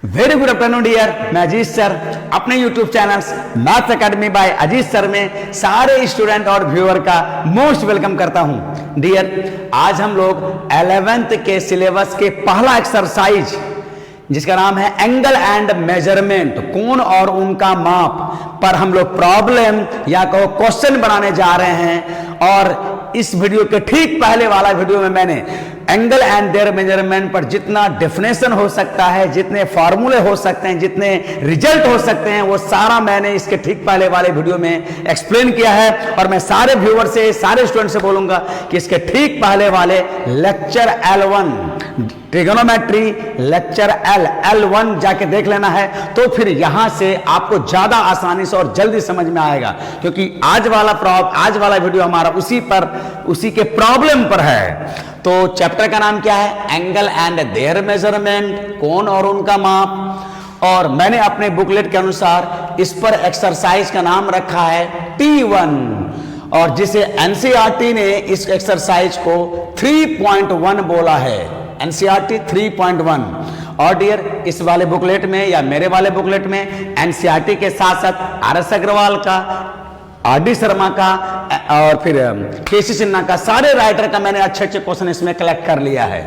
Very good afternoon dear, मैं Aziz sir अपने YouTube channel maths academy by Aziz sir में सारे स्टूडेंट और व्यूअर का मोस्ट वेलकम करता हूं। डियर, आज हम लोग 11th के सिलेबस के पहला एक्सरसाइज जिसका नाम है एंगल एंड मेजरमेंट, कोण और उनका माप पर हम लोग प्रॉब्लम या कहो क्वेश्चन बनाने जा रहे हैं। और इस वीडियो के ठीक पहले वाला वीडियो में मैंने एंगल एंड देयर मेजरमेंट पर जितना डेफिनेशन हो सकता है, जितने फॉर्मूले हो सकते हैं, जितने रिजल्ट हो सकते हैं, वो सारा मैंने इसके ठीक पहले वाले वीडियो में एक्सप्लेन किया है। और मैं सारे व्यूअर से, सारे स्टूडेंट से बोलूंगा कि इसके ठीक पहले वाले lecture L1 trigonometry lecture L1 जाके देख लेना है, तो फिर यहां से आपको ज्यादा आसानी से और जल्दी समझ में आएगा, क्योंकि आज वाला वीडियो हमारा उसी के प्रॉब्लम पर है। तो चैप्टर का नाम क्या है? एंगल एंड देयर मेजरमेंट, कोण और उनका माप। और मैंने अपने बुकलेट के अनुसार इस पर एक्सरसाइज का नाम रखा है T1, और जिसे एनसीईआरटी ने इस एक्सरसाइज को 3.1 बोला है, एनसीईआरटी 3.1। और डियर, इस वाले बुकलेट में या मेरे वाले बुकलेट में एनसीईआरटी के साथ साथ आर.एस. अग्रवाल का, आर.डी. शर्मा का और फिर के.सी. सिन्हा का, सारे राइटर का मैंने अच्छे क्वेश्चन इसमें कलेक्ट कर लिया है।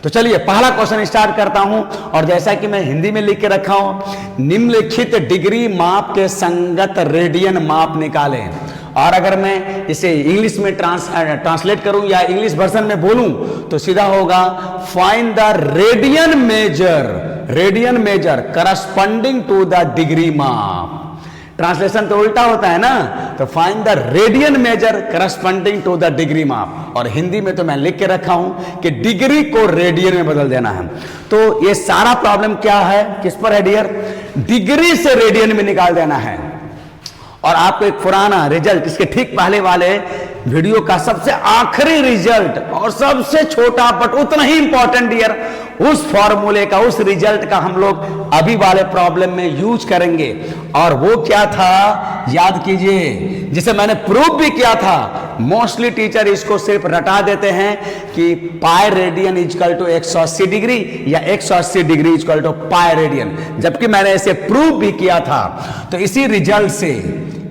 तो चलिए पहला क्वेश्चन स्टार्ट करता हूं। और जैसा कि मैं हिंदी में लिख के रखा हूं, निम्नलिखित डिग्री माप के संगत रेडियन माप निकालें। और अगर मैं इसे इंग्लिश में ट्रांसलेट करूं या इंग्लिश वर्जन में बोलूं तो सीधा होगा find the radian measure corresponding to the degree माप। ट्रांसलेशन तो उल्टा होता है ना, तो find the radian measure corresponding to the degree माप। और हिंदी में तो मैं लिख के रखा हूं कि डिग्री को रेडियन में बदल देना है। तो ये सारा प्रॉब्लम क्या है, किस पर है डियर? डिग्री से रेडियन में निकाल देना है। और आपको एक पुराना रिजल्ट, इसके ठीक पहले वाले वीडियो का सबसे आखिरी रिजल्ट और सबसे छोटा बट उतना ही इंपॉर्टेंट डियर, उस फॉर्मूले का, उस रिजल्ट का हम लोग अभी वाले प्रॉब्लम में यूज करेंगे। और वो क्या था याद कीजिए, जिसे मैंने प्रूव भी किया था। मोस्टली टीचर इसको सिर्फ रटा देते हैं कि pi radian equal to 180 degree या 180 degree equal to pi radian, जबकि मैंने इसे प्रूव भी किया था। तो इसी रिजल्ट से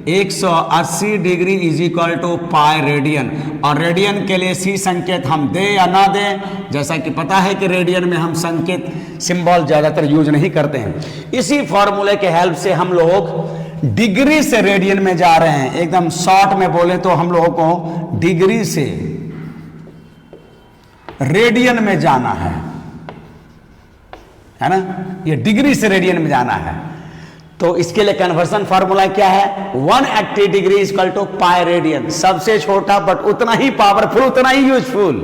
180 degree is equal to pi radian, और रेडियन के लिए सी संकेत हम दे या ना दें, जैसा कि पता है कि रेडियन में हम संकेत सिंबल ज्यादातर यूज नहीं करते हैं। इसी फॉर्मूले के हेल्प से हम लोग डिग्री से रेडियन में जा रहे हैं। एकदम शॉर्ट में बोले तो हम लोगों को डिग्री से रेडियन में जाना है ना? ये डिग्री से रेडियन में जाना है। तो इसके लिए कन्वर्सन फार्मूला क्या है? 180 degree equal to pi radian. सबसे छोटा बट उतना ही पावरफुल, उतना ही यूजफुल।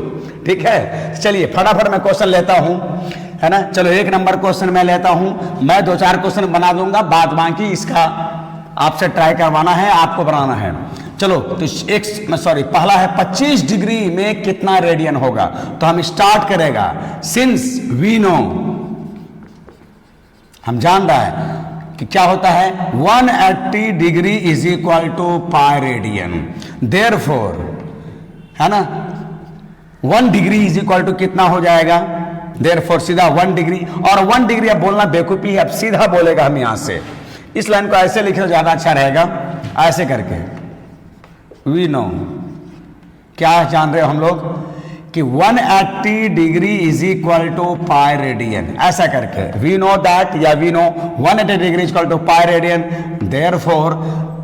ठीक है, चलिए फटाफट मैं क्वेश्चन लेता हूं, है ना? चलो एक नंबर क्वेश्चन मैं लेता हूं। मैं 2-4 क्वेश्चन बना दूंगा, बाद बाकी इसका आपसे ट्राई करवाना है, आपको बनाना है। चलो तो पहला है 25 डिग्री में कितना रेडियन होगा। तो हम स्टार्ट करेगा, सिंस वी नो, हम जान रहा है कि क्या होता है, 180 degree is equal to pi radian. Therefore, है ना, 1 डिग्री इज इक्वल टू कितना हो जाएगा? देयरफॉर सीधा 1 डिग्री, और 1 डिग्री अब बोलना बेवकूफी है, अब सीधा बोलेगा हम यहां से। इस लाइन को ऐसे लिखे तो ज्यादा अच्छा रहेगा, ऐसे करके। वी नो, क्या जान रहे हो हम लोग कि 180 degree is equal to pi radian, ऐसा करके। वी नो दैट, या we know 180 degree equal to pi radian. Therefore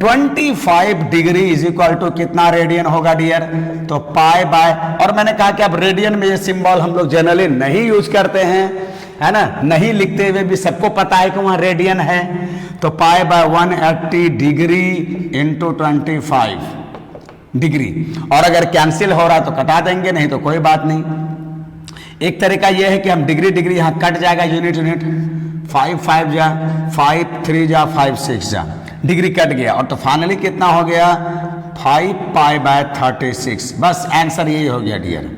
25 degree is equal to कितना रेडियन होगा डियर? तो पाई बाय, और मैंने कहा कि अब रेडियन में ये सिंबल हम लोग जनरली नहीं यूज करते हैं, है ना? नहीं लिखते हुए भी सबको पता है कि वहां रेडियन है। तो pi by 180 degree into 25 degree. और अगर कैंसिल हो रहा तो कटा देंगे, नहीं तो कोई बात नहीं। एक तरीका यह है कि हम डिग्री यहां कट जाएगा, यूनिट 5 5 जा 5 3 जा 5 6 जा, डिग्री कट गया। और तो फाइनली कितना हो गया? 5 पाई बाय 36। बस आंसर यही हो गया डियर।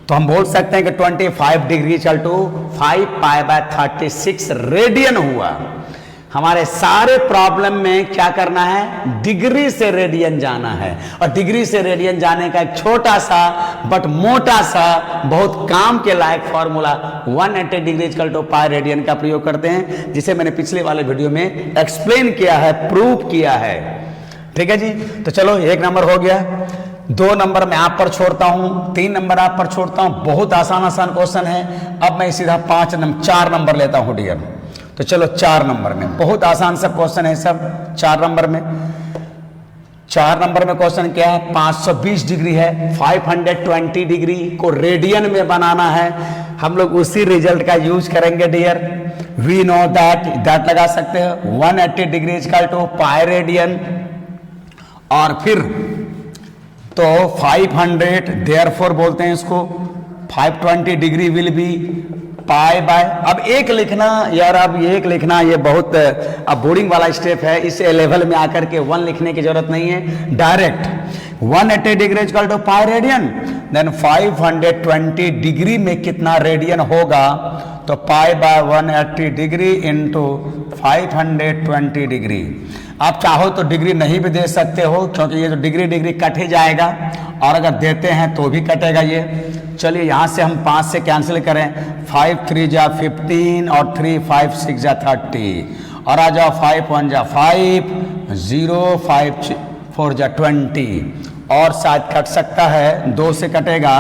तो हम बोल सकते हैं कि 25 degree equal to 5 pi by 36 radian हुआ। हमारे सारे प्रॉब्लम में क्या करना है, डिग्री से रेडियन जाना है। और डिग्री से रेडियन जाने का एक छोटा सा बट मोटा सा बहुत काम के लायक formula 180 degree equal to pi radian का प्रयोग करते हैं, जिसे मैंने पिछले वाले वीडियो में एक्सप्लेन किया है, प्रूव किया है। ठीक है जी, तो चलो 1 नंबर हो गया, 2 नंबर मैं आप पर छोड़ता हूं, 3 नंबर आप पर छोड़ता हूं। बहुत आसान क्वेश्चन है। अब मैं सीधा 4 नंबर लेता हूं डियर। तो चलो 4 नंबर में बहुत आसान सा क्वेश्चन है सब। 4 नंबर में 4 नंबर में क्वेश्चन क्या है, 520 डिग्री है, 520 डिग्री को रेडियन में बनाना है। हम लोग उसी रिजल्ट का यूज करेंगे डियर। वी नो दैट लगा सकते हैं 180 degree equal to pi radian, और फिर तो 500 देयरफॉर बोलते हैं इसको, 520 degree will be pi by. अब एक लिखना यार, अब एक लिखना ये बहुत अब बोरिंग वाला स्टेप है। इस लेवल में आकर के 1 लिखने की जरूरत नहीं है, direct 180 degree equal to pi radian, then 520 degree में कितना रेडियन होगा, तो pi by 180 degree into 520 degree. आप चाहो तो डिग्री नहीं भी दे सकते हो, क्योंकि ये जो डिग्री कट ही जाएगा, और अगर देते हैं तो भी कटेगा ये। चलिए यहां से हम 5 से कैंसिल करें, 5 3 जा 15 और 3 5 6 जा 30, और आ जाओ 5 1 जा 5 0 5 4 जा 20, और शायद कट सकता है, 2 से कटेगा,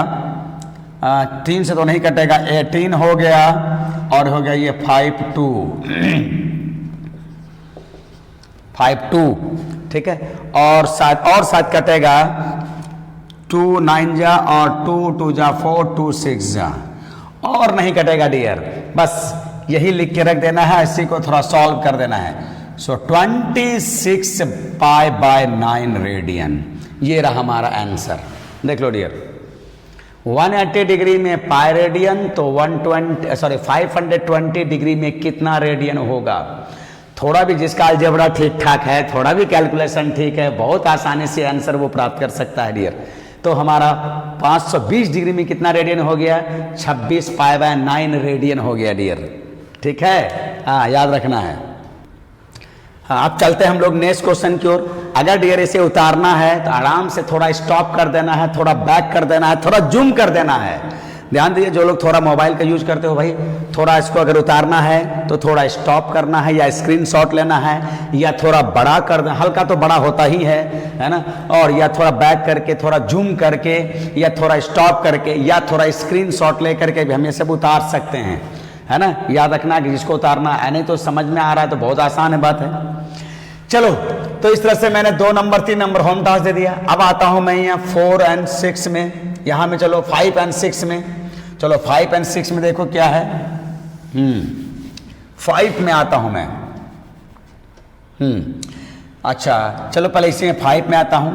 3 से तो नहीं कटेगा, 18 हो गया, और हो गया ये 5 2 5 2, ठीक है, और शायद कटेगा 2 9 जा और 2 2 जा 4 2 6 जा, और नहीं कटेगा डियर। बस यही लिख के रख देना है, इसी को थोड़ा सॉल्व कर देना है। सो 26 पाई बाय 9 रेडियन, ये रहा हमारा आंसर। देख लो डियर, 180 डिग्री में पाई रेडियन, तो 520 डिग्री में कितना रेडियन होगा। थोड़ा भी जिसका अलजेब्रा ठीक ठाक है, थोड़ा भी कैलकुलेशन ठीक है, बहुत आसानी से आंसर वो प्राप्त कर सकता है डियर। तो हमारा 520 डिग्री में कितना रेडियन हो गया, 26 पाई बाय 9 रेडियन हो गया डियर। ठीक है, हाँ याद रखना है। हाँ, अब चलते हैं हम लोग नेक्स्ट क्वेश्चन की ओर। अगर डियर इसे उतारना है तो आराम से थोड़ा स्टॉप कर देना है, थोड़ा बैक कर देना है, थोड़ा जूम कर देना है। ध्यान दीजिए, जो लोग थोड़ा मोबाइल का यूज करते हो भाई, थोड़ा इसको अगर उतारना है तो थोड़ा स्टॉप करना है, या स्क्रीनशॉट लेना है, या थोड़ा बड़ा कर देना, हल्का तो बड़ा होता ही है ना, और या थोड़ा बैक करके, थोड़ा जूम करके, या थोड़ा स्टॉप करके, या थोड़ा स्क्रीनशॉट ले करके भी हम ये सब उतार सकते हैं, है ना। याद रखना कि जिसको उतारना है, नहीं तो समझ में आ रहा है तो बहुत आसान है बात है। चलो, तो इस तरह से मैंने 2 नंबर 3 नंबर होम टास्क दे दिया। अब आता हूं मैं यहाँ 4 और 6 में, यहां में चलो 5 और 6 में। चलो 5 और 6 में देखो क्या है। 5 में आता हूं मैं। अच्छा चलो पहले इसी में 5 में आता हूं।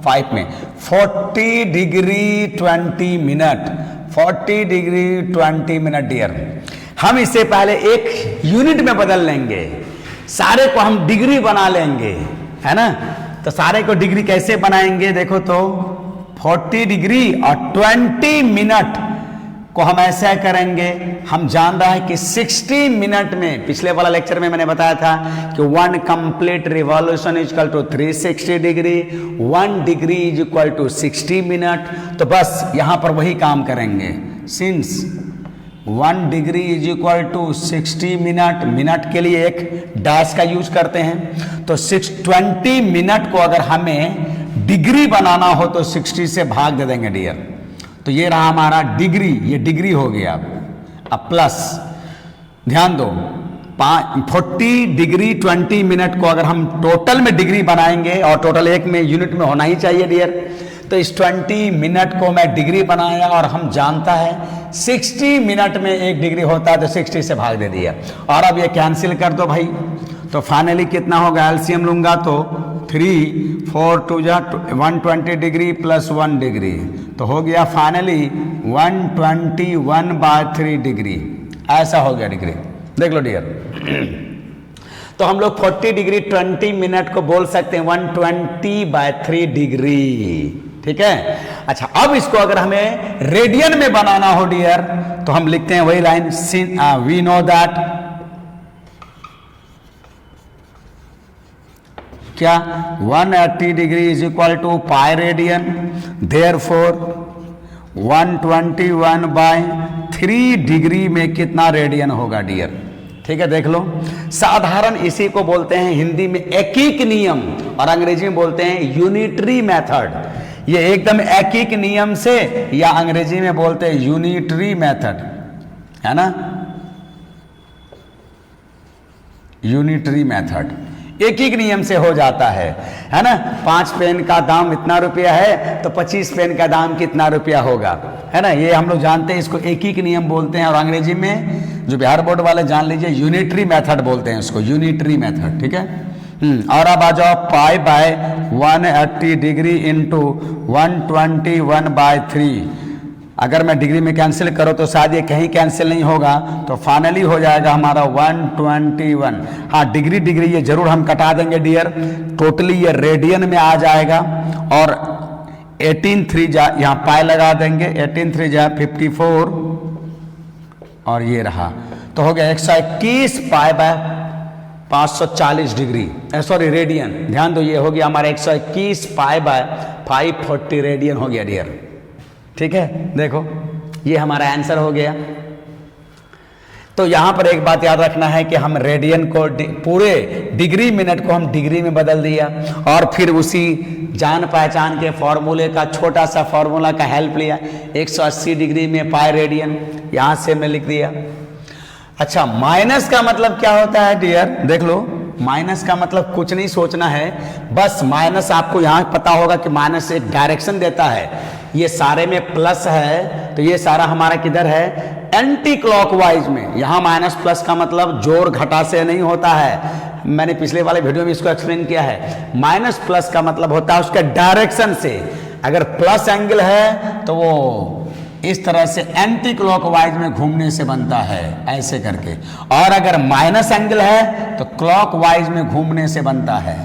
5 में 40 degree 20 minute, 40 degree 20 minute dear. हम इसे पहले एक यूनिट में बदल लेंगे, सारे को हम डिग्री बना लेंगे, है ना। तो सारे को डिग्री कैसे बनाएंगे, देखो तो 40 डिग्री और 20 मिनट को हम ऐसा करेंगे। हम जान रहा है कि 60 मिनट में, पिछले वाला लेक्चर में मैंने बताया था कि 1 complete revolution is equal to 360 degree, 1 degree is equal to 60 minute. तो बस यहां पर वही काम करेंगे। Since 1 degree is equal to 60 minute, minute के लिए एक डैश का यूज करते हैं। तो 20 मिनट को अगर हमें डिग्री बनाना हो तो 60 से भाग दे देंगे डियर। तो ये रहा हमारा डिग्री, ये डिग्री हो गया। अब प्लस ध्यान दो, 40 डिग्री 20 मिनट को अगर हम टोटल में डिग्री बनाएंगे, और टोटल एक में यूनिट में होना ही चाहिए डियर, तो इस 20 मिनट को मैं डिग्री बनाया, और हम जानता है 60 मिनट में 1 डिग्री होता है, तो 60 से भाग दे दिया। और अब ये कैंसिल कर दो भाई, तो फाइनली कितना होगा, एलसीएम लूंगा तो 3 4 2 जा 120 डिग्री प्लस 1 डिग्री, तो हो गया फाइनली 121/3 डिग्री। ऐसा हो गया डिग्री। देख लो डियर, तो हम लोग 40 डिग्री 20 मिनट को बोल सकते हैं 120/3 डिग्री। ठीक है। अच्छा, अब इसको अगर हमें रेडियन में बनाना हो डियर, तो हम लिखते हैं वही लाइन, वी नो दैट क्या 180 degree is equal to pi radian, therefore 121/3 degree में कितना रेडियन होगा डियर। ठीक है, देख लो। साधारण इसी को बोलते हैं हिंदी में एकीक नियम और अंग्रेजी में बोलते हैं यूनिटरी मेथड। ये एकदम एकीक नियम से, या अंग्रेजी में बोलते हैं यूनिटरी मेथड, है ना, यूनिटरी मेथड एक ही नियम से हो जाता है ना। 5 पेन का दाम इतना रुपया है तो 25 पेन का दाम कितना रुपया होगा, है ना। ये हम लोग जानते हैं, इसको एक ही नियम बोलते हैं। और अंग्रेजी में जो बिहार बोर्ड वाले जान लीजिए यूनिटरी मेथड बोलते हैं इसको, यूनिटरी मेथड। ठीक है। और अब आ जाओ पाई बाय 180 डिग्री इंटू 121/3। अगर मैं डिग्री में कैंसिल करो तो शायद ये कहीं कैंसिल नहीं होगा, तो फाइनली हो जाएगा हमारा 121। हाँ, डिग्री डिग्री ये जरूर हम कटा देंगे डियर, टोटली ये रेडियन में आ जाएगा। और 18×3 यहाँ पाई लगा देंगे, 18×3 54 और ये रहा, तो हो गया 121 pi by 540 degree, sorry radian. ध्यान दो, ये हो गया हमारा 121 पाई बाय 540 रेडियन हो गया डियर। ठीक है, देखो ये हमारा आंसर हो गया। तो यहां पर एक बात याद रखना है कि हम रेडियन को पूरे डिग्री मिनट को हम डिग्री में बदल दिया, और फिर उसी जान पहचान के फॉर्मूले का छोटा सा फॉर्मूला का हेल्प लिया। 180 डिग्री में पाई रेडियन यहां से मैं लिख दिया। अच्छा, माइनस का मतलब क्या होता है डियर, देख लो। माइनस का मतलब कुछ नहीं सोचना है, बस माइनस आपको यहां पता होगा कि माइनस एक डायरेक्शन देता है। ये सारे में प्लस है तो ये सारा हमारा किधर है, एंटी क्लॉकवाइज में। यहां माइनस प्लस का मतलब जोड़ घटा से नहीं होता है, मैंने पिछले वाले वीडियो में इसको एक्सप्लेन किया है। माइनस प्लस का मतलब होता है उसके डायरेक्शन से। अगर प्लस एंगल है तो वो इस तरह से एंटी क्लॉकवाइज में घूमने से बनता है, ऐसे करके। और अगर माइनस एंगल है तो क्लॉकवाइज में घूमने से बनता है,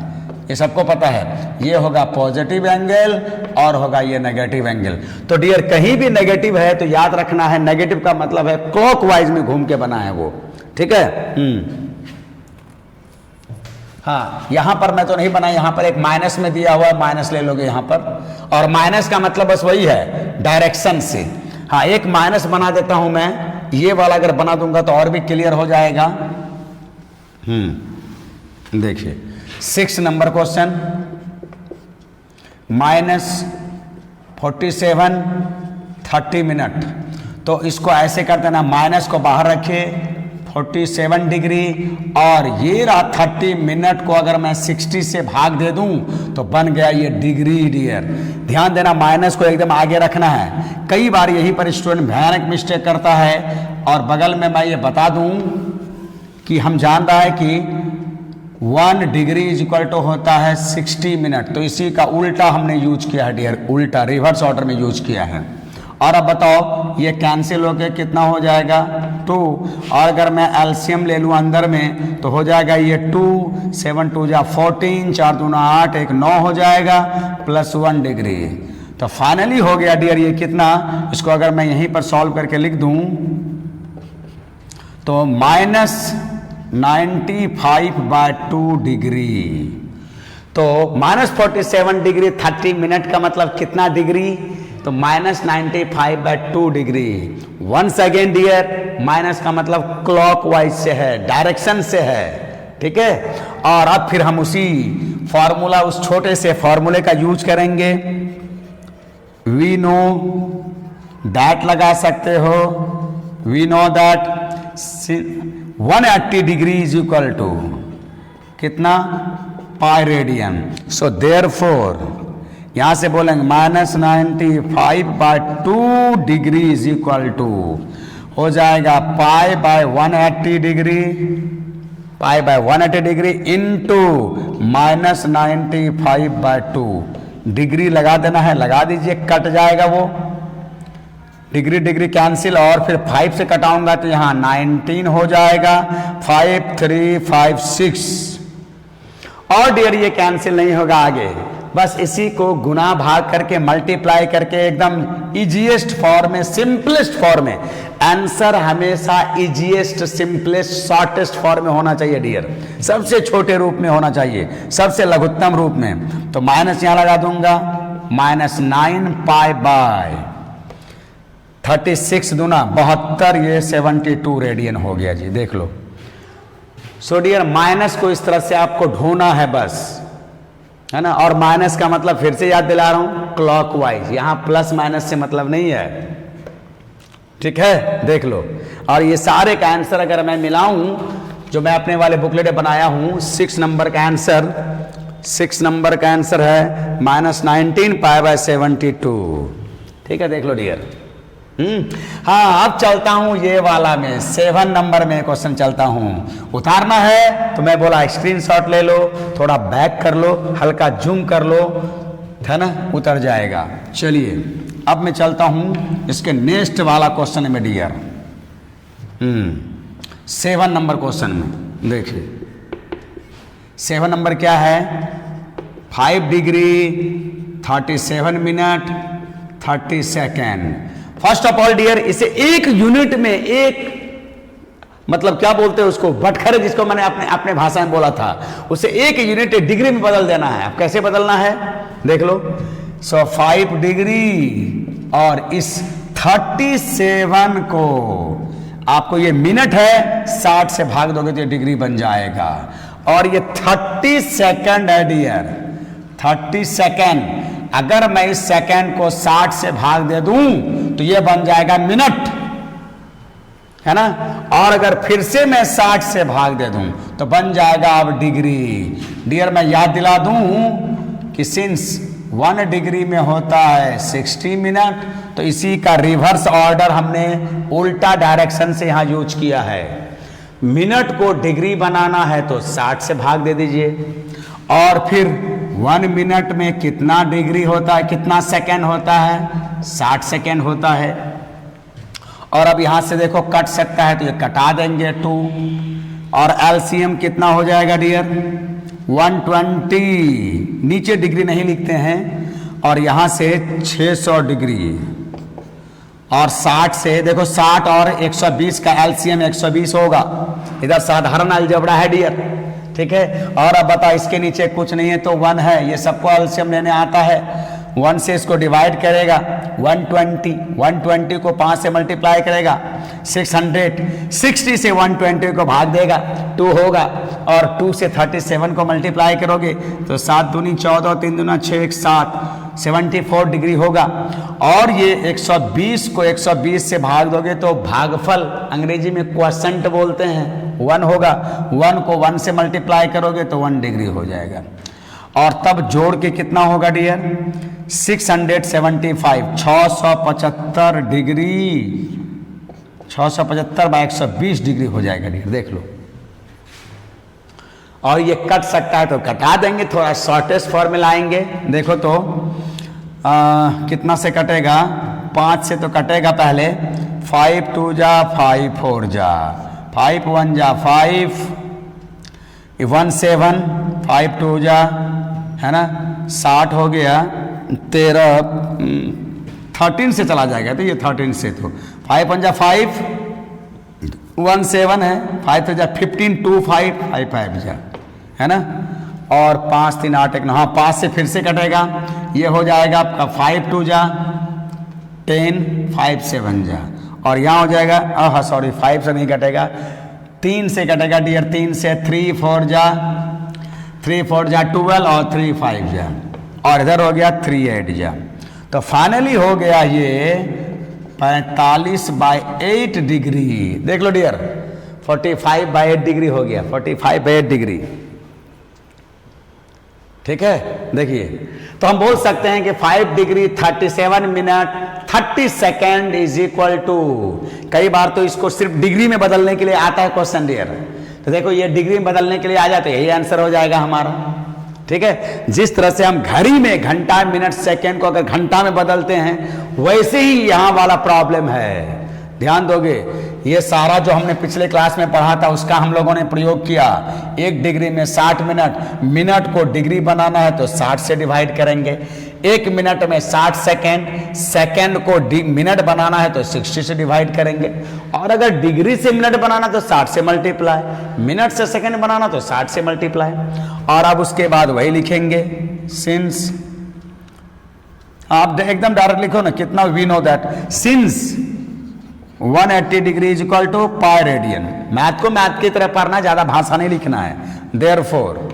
ये सबको पता है। ये होगा पॉजिटिव एंगल और होगा ये नेगेटिव एंगल। तो डियर कहीं भी नेगेटिव है तो याद रखना है, नेगेटिव का मतलब है क्लॉकवाइज में घूम के बना है वो। ठीक है। हाँ, यहां पर मैं तो नहीं बना, यहां पर एक माइनस में दिया हुआ है, माइनस ले लोगे यहां पर। और माइनस का मतलब बस वही है, डायरेक्शन से। हाँ, एक माइनस बना देता हूं मैं, ये वाला अगर बना दूंगा तो और भी क्लियर हो जाएगा। देखिए 6 नंबर क्वेश्चन, -47 30 मिनट। तो इसको ऐसे कर देना, माइनस को बाहर रखिए 47 डिग्री, और ये रहा 30 मिनट को अगर मैं 60 से भाग दे दूं तो बन गया ये डिग्री डियर। ध्यान देना, माइनस को एकदम आगे रखना है। कई बार यही पर स्टूडेंट भयानक मिस्टेक करता है। और बगल में मैं ये बता दूं कि हम जान रहा है कि 1 डिग्री इज इक्वल टू होता है 60 मिनट। तो इसी का उल्टा हमने यूज किया है डियर, उल्टा रिवर्स ऑर्डर में यूज किया है। और अब बताओ ये कैंसिल होके कितना हो जाएगा, 2। और अगर मैं एलसीएम ले लूँ अंदर में तो हो जाएगा ये 2, 7 2 जा 14, 4 2 8, 1 9 हो जाएगा, +1 डिग्री। तो फाइनली हो गया डियर ये कितना। इसको अगर मैं यहीं पर सॉल्व करके लिख दूं तो -95/2 डिग्री। तो -47 डिग्री 30 मिनट का मतलब कितना डिग्री, तो -95/2 degree. Once again dear, minus का मतलब क्लॉकवाइज से है, डायरेक्शन से है। ठीक है। और अब फिर हम उसी फॉर्मूला, उस छोटे से फॉर्मूले का यूज करेंगे। वी नो दैट लगा सकते हो, we know that 180 degree is equal to कितना, पाई रेडियन। सो देयरफॉर यहां से बोलेंगे -95/2 डिग्री इज इक्वल टू हो जाएगा पाई by 180 degree, pi by 180 degree into -95/2 degree लगा देना है, लगा दीजिए, कट जाएगा वो डिग्री डिग्री कैंसिल। और फिर 5 से कटाऊंगा तो यहां 19 हो जाएगा, 5 3 5 6। और डियर ये कैंसिल नहीं होगा आगे, बस इसी को गुना भाग करके मल्टीप्लाई करके एकदम इजीएस्ट फॉर्म में, सिंपलेस्ट फॉर्म में, आंसर हमेशा इजीएस्ट, सिंपलेस्ट, शॉर्टेस्ट फॉर्म में होना चाहिए डियर, सबसे छोटे रूप में होना चाहिए, सबसे लघुत्तम रूप में। तो माइनस यहां लगा दूंगा, -9 पाई बाय 36 दूना 72, ये 72 रेडियन हो गया जी, देख लो। सो डियर माइनस को इस तरह से आपको ढूंढना है बस, है ना। और माइनस का मतलब फिर से याद दिला रहा हूं, क्लॉकवाइज, यहां प्लस माइनस से मतलब नहीं है, ठीक है, देख लो। और ये सारे का आंसर अगर मैं मिलाऊं, जो मैं अपने वाले बुकलेट बनाया हूं, 6 नंबर का आंसर, 6 नंबर का आंसर है -19 पाई बाय 72, ठीक है, देख लो डियर। हाँ, अब चलता हूं ये वाला में, 7 नंबर में क्वेश्चन चलता हूं। उतारना है तो मैं बोला स्क्रीनशॉट ले लो, थोड़ा बैक कर लो, हल्का जूम कर लो, है ना, उतर जाएगा। चलिए अब मैं चलता हूं इसके नेक्स्ट वाला क्वेश्चन में डियर। 7 नंबर क्वेश्चन में देखिए, 7 नंबर क्या है, 5 degree 37 minute 30 second. First of all dear, इसे एक यूनिट में, एक मतलब क्या बोलते हैं उसको, बटखरे जिसको मैंने अपने भाषा में बोला था, उसे एक यूनिट डिग्री में बदल देना है। अब कैसे बदलना है देख लो। सो 5 डिग्री और इस 37 को, आपको ये मिनट है, 60 से भाग दोगे तो ये डिग्री बन जाएगा। और ये 30 सेकंड है डियर, 30 सेकंड। अगर मैं इस सेकंड को 60 से भाग दे दूं तो ये बन जाएगा मिनट, है ना। और अगर फिर से मैं 60 से भाग दे दूं तो बन जाएगा अब डिग्री। डियर मैं याद दिला दूं कि सिंस 1 डिग्री में होता है 60 मिनट, तो इसी का रिवर्स ऑर्डर हमने उल्टा डायरेक्शन से यहां यूज किया है। मिनट को डिग्री बनाना है तो 60 से भाग दे दीजिए, और फिर 1 मिनट में कितना डिग्री होता है, कितना सेकेंड होता है, 60 सेकेंड होता है। और अब यहां से देखो कट सकता है तो ये कटा देंगे 2, और एलसीएम कितना हो जाएगा डियर, 120, नीचे डिग्री नहीं लिखते हैं, और यहां से 600 डिग्री, और 60 से देखो 60 और 120 का एलसीएम 120 होगा। इधर साधारण अलजेब्रा है डियर, ठीक है। और अब बताओ इसके नीचे कुछ नहीं है तो 1 है, ये सबको एलसीएम लेने आता है। 1 से इसको डिवाइड करेगा 120, 120 को 5 से मल्टीप्लाई करेगा 600, 60 से 120 को भाग देगा 2 होगा, और 2 से 37 को मल्टीप्लाई करोगे तो 7 दूनी 14, 3 दूना 6, 1 7, 74 डिग्री होगा। और ये 120 को 120 से भाग दोगे तो भागफल, अंग्रेजी में क्वोशंट बोलते हैं, 1 होगा। 1 को 1 से मल्टीप्लाई करोगे तो 1 डिग्री हो जाएगा। और तब जोड़ के कितना होगा डियर, 675, 675 डिग्री, 675 बाय 120 डिग्री हो जाएगा डियर, देख लो। और ये कट सकता है तो कटा देंगे, थोड़ा शॉर्टेस्ट फॉर्म में लाएंगे। देखो तो कितना से कटेगा, 5 से तो कटेगा पहले, 5 2 जा 5 4 जा, 5 1 जा 5, 1 7, 5 2 जा, है ना, 60 हो गया, 13, 13 से चला जाएगा तो ये 13 से, तो 5 1 जा 5, 1 7 है, 5 3 जा 15, 2 5 5 5 जा, है ना, और 5 3 8 1 9, हाँ 5 से फिर से कटेगा, ये हो जाएगा आपका 5 2 जा 10, 5 7 जा, और यहाँ हो जाएगा, सॉरी 5 से नहीं कटेगा, 3 से कटेगा डियर, 3 से 3 4 जा, 3 4 जा 12, और 3 5 जा, और इधर हो गया 3 8 जा। तो फाइनली हो गया ये 45 बाय 8 डिग्री, देख लो डियर, 45 बाय 8 डिग्री हो गया, 45 बाय 8 डिग्री, ठीक है। देखिए तो हम बोल सकते हैं कि 5 degree 37 minute 30 second is equal to, कई बार तो इसको सिर्फ डिग्री में बदलने के लिए आता है क्वेश्चन डियर, तो देखो ये डिग्री में बदलने के लिए आ जाते, यही आंसर हो जाएगा हमारा, ठीक है। जिस तरह से हम घड़ी में घंटा मिनट सेकेंड को अगर घंटा में बदलते हैं, वैसे ही यहां वाला प्रॉब्लम है। ध्यान दोगे, ये सारा जो हमने पिछले क्लास में पढ़ा था उसका हम लोगों ने प्रयोग किया। 1 डिग्री में 60 मिनट, मिनट को डिग्री बनाना है तो 60 से डिवाइड करेंगे। 1 मिनट में 60 सेकेंड, सेकेंड को मिनट बनाना है तो 60 से डिवाइड करेंगे। और अगर डिग्री से मिनट बनाना तो 60 से मल्टीप्लाई, मिनट से सेकेंड बनाना तो 60 से मल्टीप्लाई। और अब उसके बाद वही लिखेंगे सिंस, आप एकदम डायरेक्ट लिखो ना, कितना we know that since 180 degree is equal to pi radian. Math को मैथ की तरह पढ़ना, ज्यादा भाषा नहीं लिखना है। देयरफॉर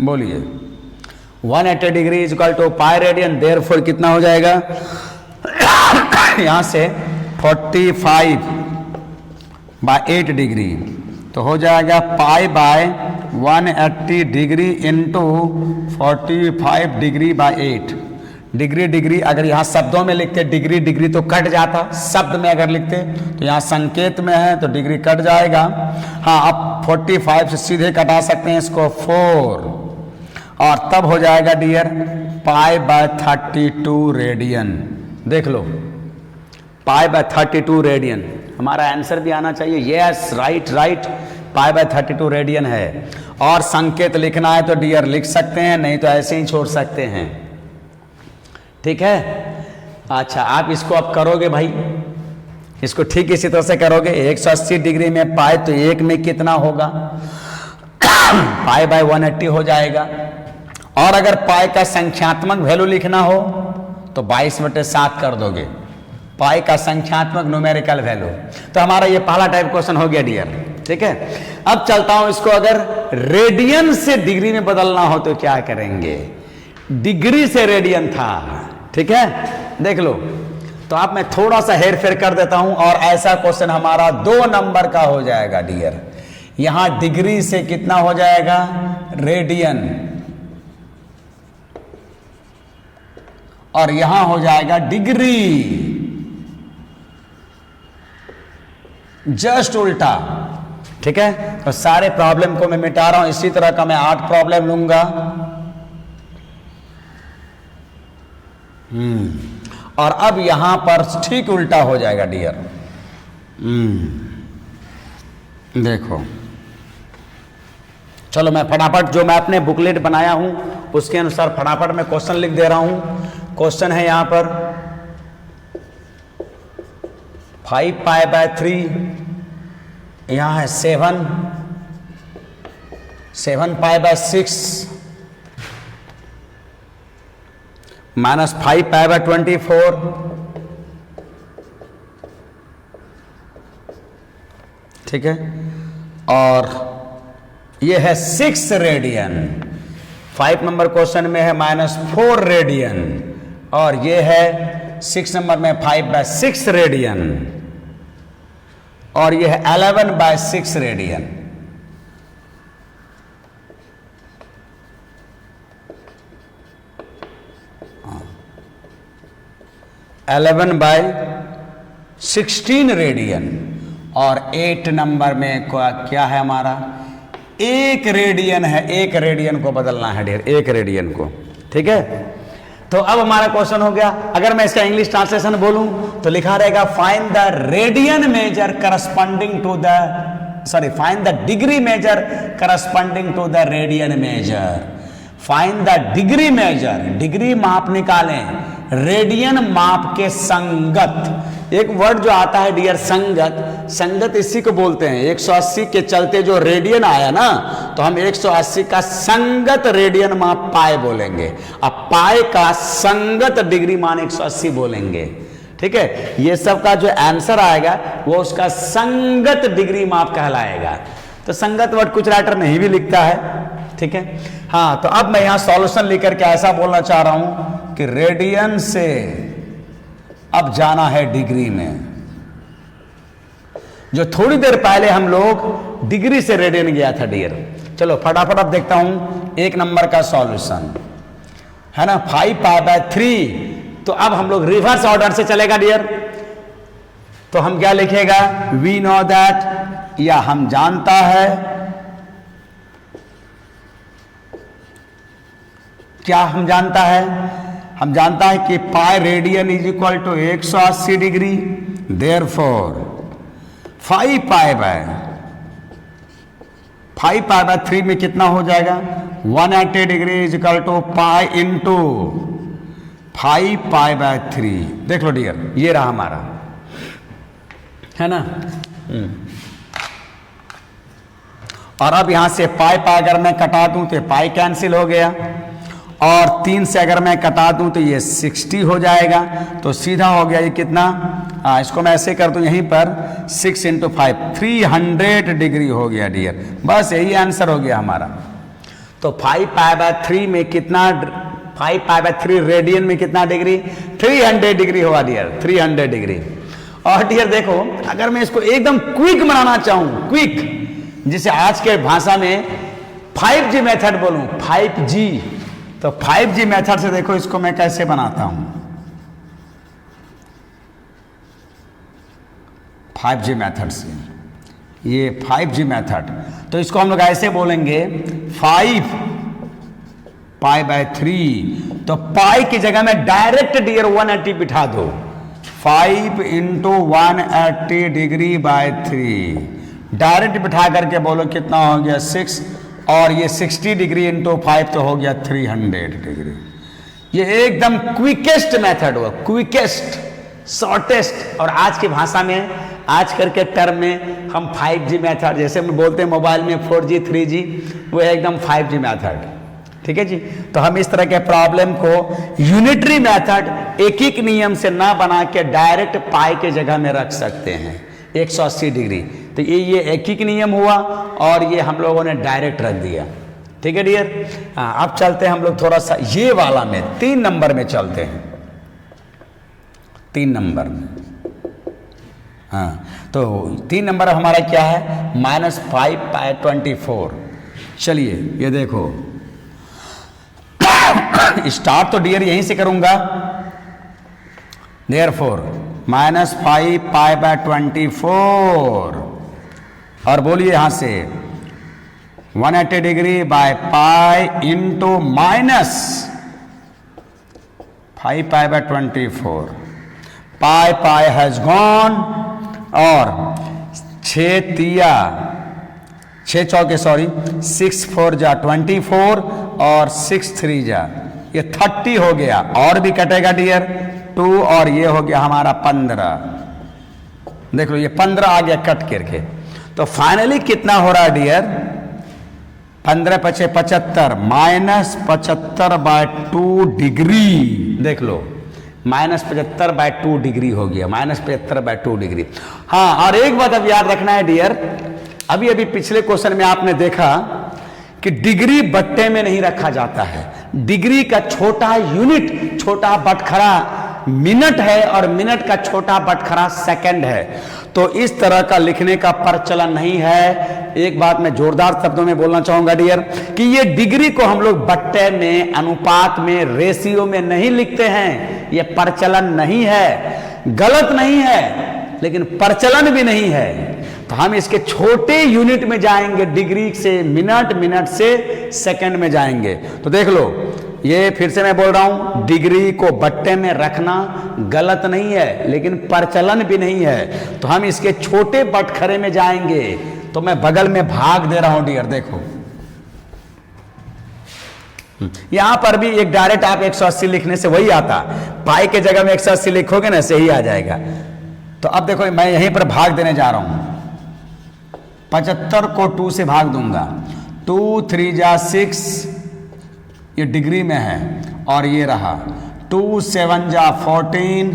बोलिए 180 degree is equal to pi radian. Therefore कितना हो जाएगा यहां से 45 बाय 8 डिग्री, तो हो जाएगा पाई by 180 degree into 45 degree by 8। Degree degree अगर यहाँ शब्दों में लिखते डिग्री डिग्री तो कट जाता, शब्द में अगर लिखते तो यहाँ संकेत में है तो डिग्री कट जाएगा। हाँ, अब 45 से सीधे कटा सकते हैं इसको 4, और तब हो जाएगा डियर पाई बाय 32 रेडियन। देख लो, पाई बाय 32 रेडियन। हमारा आंसर भी आना चाहिए। Yes, right right, pi by 32 radian है। और संकेत लिखना है तो डियर लिख सकते हैं, नहीं तो ऐसे ही छोड़ सकते हैं। ठीक है, अच्छा आप इसको अब करोगे भाई, इसको ठीक इसी तरह से करोगे। 180 डिग्री में पाई तो 1 में कितना होगा पाई बाय 180 हो जाएगा। और अगर पाई का संख्यात्मक वैल्यू लिखना हो तो 22/7 कर दोगे, पाई का संख्यात्मक न्यूमेरिकल वैल्यू। तो हमारा ये पहला टाइप क्वेश्चन हो गया डियर। ठीक है, अब चलता हूं, इसको अगर रेडियन से डिग्री में बदलना हो तो क्या करेंगे। डिग्री से रेडियन था, ठीक है, देख लो। तो आप मैं थोड़ा सा हेर फेर कर देता हूं और ऐसा क्वेश्चन हमारा 2 नंबर का हो जाएगा डियर। यहां डिग्री से कितना हो जाएगा रेडियन, और यहां हो जाएगा डिग्री, जस्ट उल्टा। ठीक है, तो सारे प्रॉब्लम को मैं मिटा रहा हूं। इसी तरह का मैं 8 प्रॉब्लम लूंगा। और अब यहां पर ठीक उल्टा हो जाएगा डियर। देखो, चलो मैं फटाफट जो मैं अपने बुकलेट बनाया हूं उसके अनुसार फटाफट मैं क्वेश्चन लिख दे रहा हूं। क्वेश्चन है यहां पर 5 पाई बाय 3, यहां है 7 pi by 6 minus 5 pi bye 24, ठीक है, और ये है 6 रेडियन। 5 नंबर क्वेश्चन में है -4 रेडियन, और ये है 6 नंबर में 5/6 रेडियन, और ये है 11/6 रेडियन। हाँ, 11/16 रेडियन। और 8 नंबर में क्या है हमारा 1 रेडियन है। 1 रेडियन को बदलना है डियर, 1 रेडियन को। ठीक है, तो अब हमारा क्वेश्चन हो गया। अगर मैं इसका इंग्लिश ट्रांसलेशन बोलूं तो लिखा रहेगा find the radian measure corresponding to the find the degree measure corresponding to the radian measure. Find the degree measure, degree माप निकालें रेडियन माप के संगत। एक वर्ड जो आता है डियर संगत, संगत इसी को बोलते हैं। 180 के चलते जो रेडियन आया ना, तो हम 180 का संगत रेडियन माप पाए बोलेंगे। अब पाए का संगत डिग्री मान 180 बोलेंगे। ठीक है, ये सब का जो आंसर आएगा वो उसका संगत डिग्री माप कहलाएगा। तो संगत वर्ड कुछ राइटर नहीं भी लिखता है। ठीक है, हाँ, तो अब मैं यहां सॉल्यूशन लेकर के ऐसा बोलना चाह रहा हूं कि रेडियन से अब जाना है डिग्री में। जो थोड़ी देर पहले हम लोग डिग्री से रेडियन गया था डियर। चलो फटाफट अब देखता हूं 1 नंबर का सॉल्यूशन है ना, 5 पाई बाय 3। तो अब हम लोग रिवर्स ऑर्डर से चलेगा डियर। तो हम क्या लिखेगा, वी नो दैट, या हम जानता है, क्या हम जानता है, हम जानता है कि pi radian is equal to 180 degree, therefore 5 pi by 3 में कितना हो जाएगा, 180 degree is equal to pi into 5 pi by 3। देख लो डियर, ये रहा हमारा, है ना। और अब यहां से पाई अगर मैं कटा दूं तो पाई कैंसिल हो गया, और 3 से अगर मैं कटा दूं तो ये 60 हो जाएगा। तो सीधा हो गया ये कितना, इसको मैं ऐसे कर दूं यहीं पर 6 इंटू 5, 300 डिग्री हो गया डियर। बस यही आंसर हो गया हमारा। तो 5 पाई बाय 3 में कितना, 5 पाई बाय 3 रेडियन में कितना डिग्री, 300 डिग्री होगा डियर, 300 डिग्री। और डियर देखो, अगर मैं इसको एकदम क्विक बनाना चाहूं, क्विक, जिसे आज के भाषा में 5G मेथड बोलूं, 5G, तो 5G मेथड से देखो इसको मैं कैसे बनाता हूं। 5G मेथड से, ये 5G मेथड, तो इसको हम लोग ऐसे बोलेंगे 5 पाई बाय 3। तो पाई की जगह में डायरेक्ट डियर 180 बिठा दो, 5 इंटू 180 डिग्री बाय 3, डायरेक्ट बिठा करके बोलो कितना हो गया 6, और ये 60 डिग्री इंटू 5 तो हो गया 300 डिग्री। ये एकदम क्विकेस्ट मेथड हुआ, क्विकेस्ट, शॉर्टेस्ट। और आज की भाषा में, आज करके टर्म में हम 5G मेथड, जैसे हम बोलते हैं मोबाइल में 4G 3G, वो है एकदम 5G मेथड। ठीक है जी। तो हम इस तरह के प्रॉब्लम को यूनिटरी मेथड, एक एक नियम से ना बना के डायरेक्ट पाई के जगह में रख सकते हैं 180 डिग्री। तो ये एक ही नियम हुआ, और ये हम लोगों ने डायरेक्ट रख दिया। ठीक है डियर। अब चलते हैं हम लोग थोड़ा सा ये वाला में, 3 नंबर में चलते हैं, 3 नंबर में। हाँ, तो 3 नंबर हमारा क्या है, -5 पाई 24। चलिए ये देखो, स्टार्ट तो डियर यहीं से करूंगा, देयरफॉर -5 पाई बाय 24, और बोलिए यहां से 180 degree by pi into -5 pi bye 24। Pi has gone, और 6 4 जा 24, और 6 3 जा, ये 30 हो गया। और भी कटेगा डियर 2, और ये हो गया हमारा 15। देख लो ये 15 आ गया कट करके। तो फाइनली कितना हो रहा है डियर, 15 × 75, -75 बाय 2 डिग्री। देख लो -75 बाय 2 डिग्री हो गया, -75 बाय 2 डिग्री। हाँ, और एक बात अब याद रखना है डियर, अभी पिछले क्वेश्चन में आपने देखा कि डिग्री बट्टे में नहीं रखा जाता है। डिग्री का छोटा यूनिट, छोटा बटखरा मिनट है, और मिनट का छोटा बटखरा सेकंड है। तो इस तरह का लिखने का प्रचलन नहीं है। एक बात मैं जोरदार शब्दों में बोलना चाहूंगा डियर, कि ये डिग्री को हम लोग बट्टे में, अनुपात में, रेशियो में नहीं लिखते हैं। ये प्रचलन नहीं है, गलत नहीं है, लेकिन प्रचलन भी नहीं है। तो हम इसके छोटे यूनिट में जाएंगे, डिग्री से मिनट, मिनट से सेकंड में जाएंगे। तो देख लो, ये फिर से मैं बोल रहा हूं, डिग्री को बट्टे में रखना गलत नहीं है, लेकिन प्रचलन भी नहीं है। तो हम इसके छोटे बटखरे में जाएंगे। तो मैं बगल में भाग दे रहा हूं डियर, देखो यहां पर भी एक डायरेक्ट आप 180 लिखने से वही आता, पाई के जगह में 180 लिखोगे ना, सही आ जाएगा। तो अब देखो मैं यहीं पर भाग देने जा रहा हूं, 75 को 2 से भाग दूंगा, 2 3 जा 6, ये डिग्री में है, और ये रहा 2 7 जा 14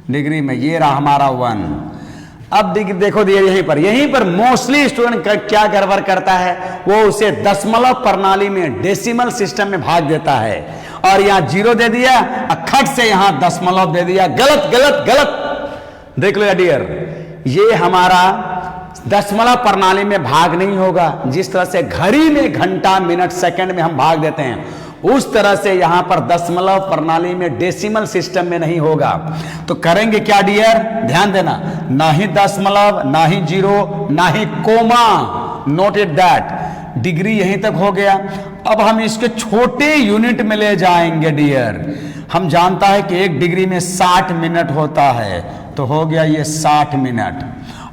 डिग्री में, ये रहा हमारा 1। अब देखो यहीं पर मोस्टली स्टूडेंट क्या गड़बड़ करता है, वो उसे दशमलव प्रणाली में, डेसिमल सिस्टम में भाग देता है, और यहां 0 दे दिया, खट से यहां दशमलव दे दिया। गलत गलत गलत। देख लो डियर, ये हमारा दशमलव प्रणाली में भाग नहीं होगा। जिस तरह से घड़ी में घंटा, मिनट, सेकंड में हम भाग देते हैं, उस तरह से यहां पर दशमलव प्रणाली में, डेसिमल सिस्टम में नहीं होगा। तो करेंगे क्या डियर, ध्यान देना, ना ही दशमलव, ना ही 0, ना ही कोमा, नोटेड दैट। डिग्री यहीं तक हो गया। अब हम इसके छोटे यूनिट में ले जाएंगे डियर, हम जानता है कि 1 डिग्री में 60 मिनट होता है, तो हो गया ये 60 मिनट।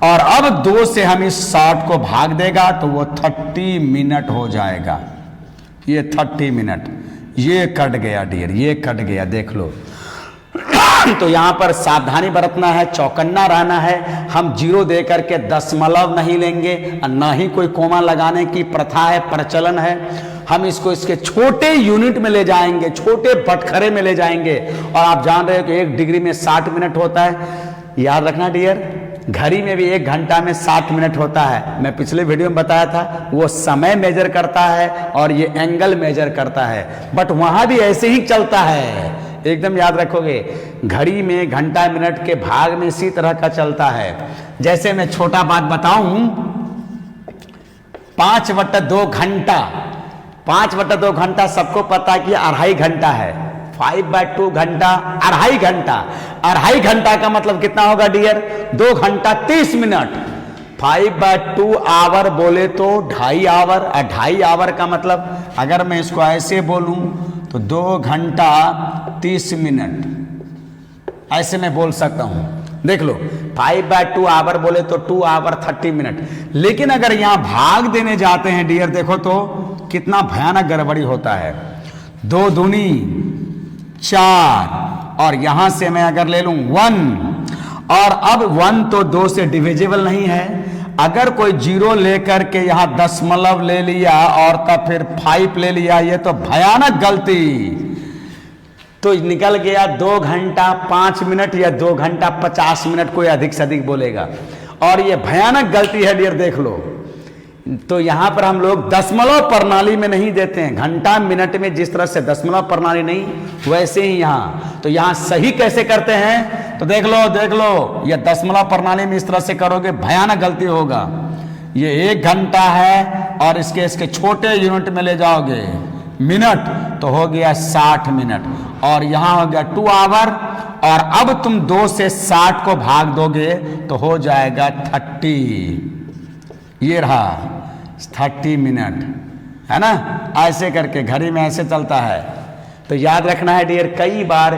और अब 2 से हम इस 60 को भाग देगा तो वो 30 मिनट हो जाएगा। ये 30 मिनट, ये कट गया डियर, ये कट गया, देख लो। तो यहां पर सावधानी बरतना है, चौकन्ना रहना है। हम 0 दे करके दशमलव नहीं लेंगे, ना ही कोई कोमा लगाने की प्रथा है, प्रचलन है। हम इसको इसके छोटे यूनिट में ले जाएंगे, छोटे बटखरे में ले जाएंगे। और आप जान रहे हो कि 1 डिग्री में 60 मिनट होता है। याद रखना डियर, घड़ी में भी 1 घंटा में 60 मिनट होता है। मैं पिछले वीडियो में बताया था, वो समय मेजर करता है और ये एंगल मेजर करता है, बट वहां भी ऐसे ही चलता है। एकदम याद रखोगे, घड़ी में घंटा मिनट के भाग में इसी तरह का चलता है। जैसे मैं छोटा बात बताऊं, 5/2 घंटा, 5/2 घंटा सबको पता कि 2.5 घंटा है। 5/2 घंटा, 2.5 घंटा। 2.5 घंटा का मतलब कितना होगा डियर? 2 घंटा 30 मिनट। 5/2 आवर बोले तो 2.5 आवर। 2.5 आवर का मतलब अगर मैं इसको ऐसे बोलूं तो 2 घंटा 30 मिनट, ऐसे मैं बोल सकता हूं। देख लो, 5/2 आवर बोले तो 2 आवर 30 मिनट। लेकिन अगर यहां भाग देने जाते हैं डियर, देखो तो कितना भयानक गड़बड़ी होता है। 2 दूनी 4, और यहां से मैं अगर ले लूं 1, और अब 1 तो 2 से डिविजिबल नहीं है। अगर कोई 0 लेकर के यहां दशमलव ले लिया और तब फिर 5 ले लिया, ये तो भयानक गलती। तो निकल गया 2 घंटा 5 मिनट या 2 घंटा 50 मिनट, कोई अधिक से अधिक बोलेगा। और ये भयानक गलती है डियर, देख लो। तो यहां पर हम लोग दशमलव प्रणाली में नहीं देते हैं। घंटा मिनट में जिस तरह से दशमलव प्रणाली नहीं, वैसे ही यहां। तो यहां सही कैसे करते हैं? तो देख लो, देख लो, ये दशमलव प्रणाली में इस तरह से करोगे, भयानक गलती होगा। ये 1 घंटा है और इसके छोटे यूनिट में ले जाओगे मिनट, तो हो गया 60 मिनट। और यहां हो गया 2 आवर। और अब तुम 2 से 60 को भाग दोगे तो हो जाएगा 30। ये रहा 30 मिनट, है ना। ऐसे करके घड़ी में ऐसे चलता है। तो याद रखना है डियर, कई बार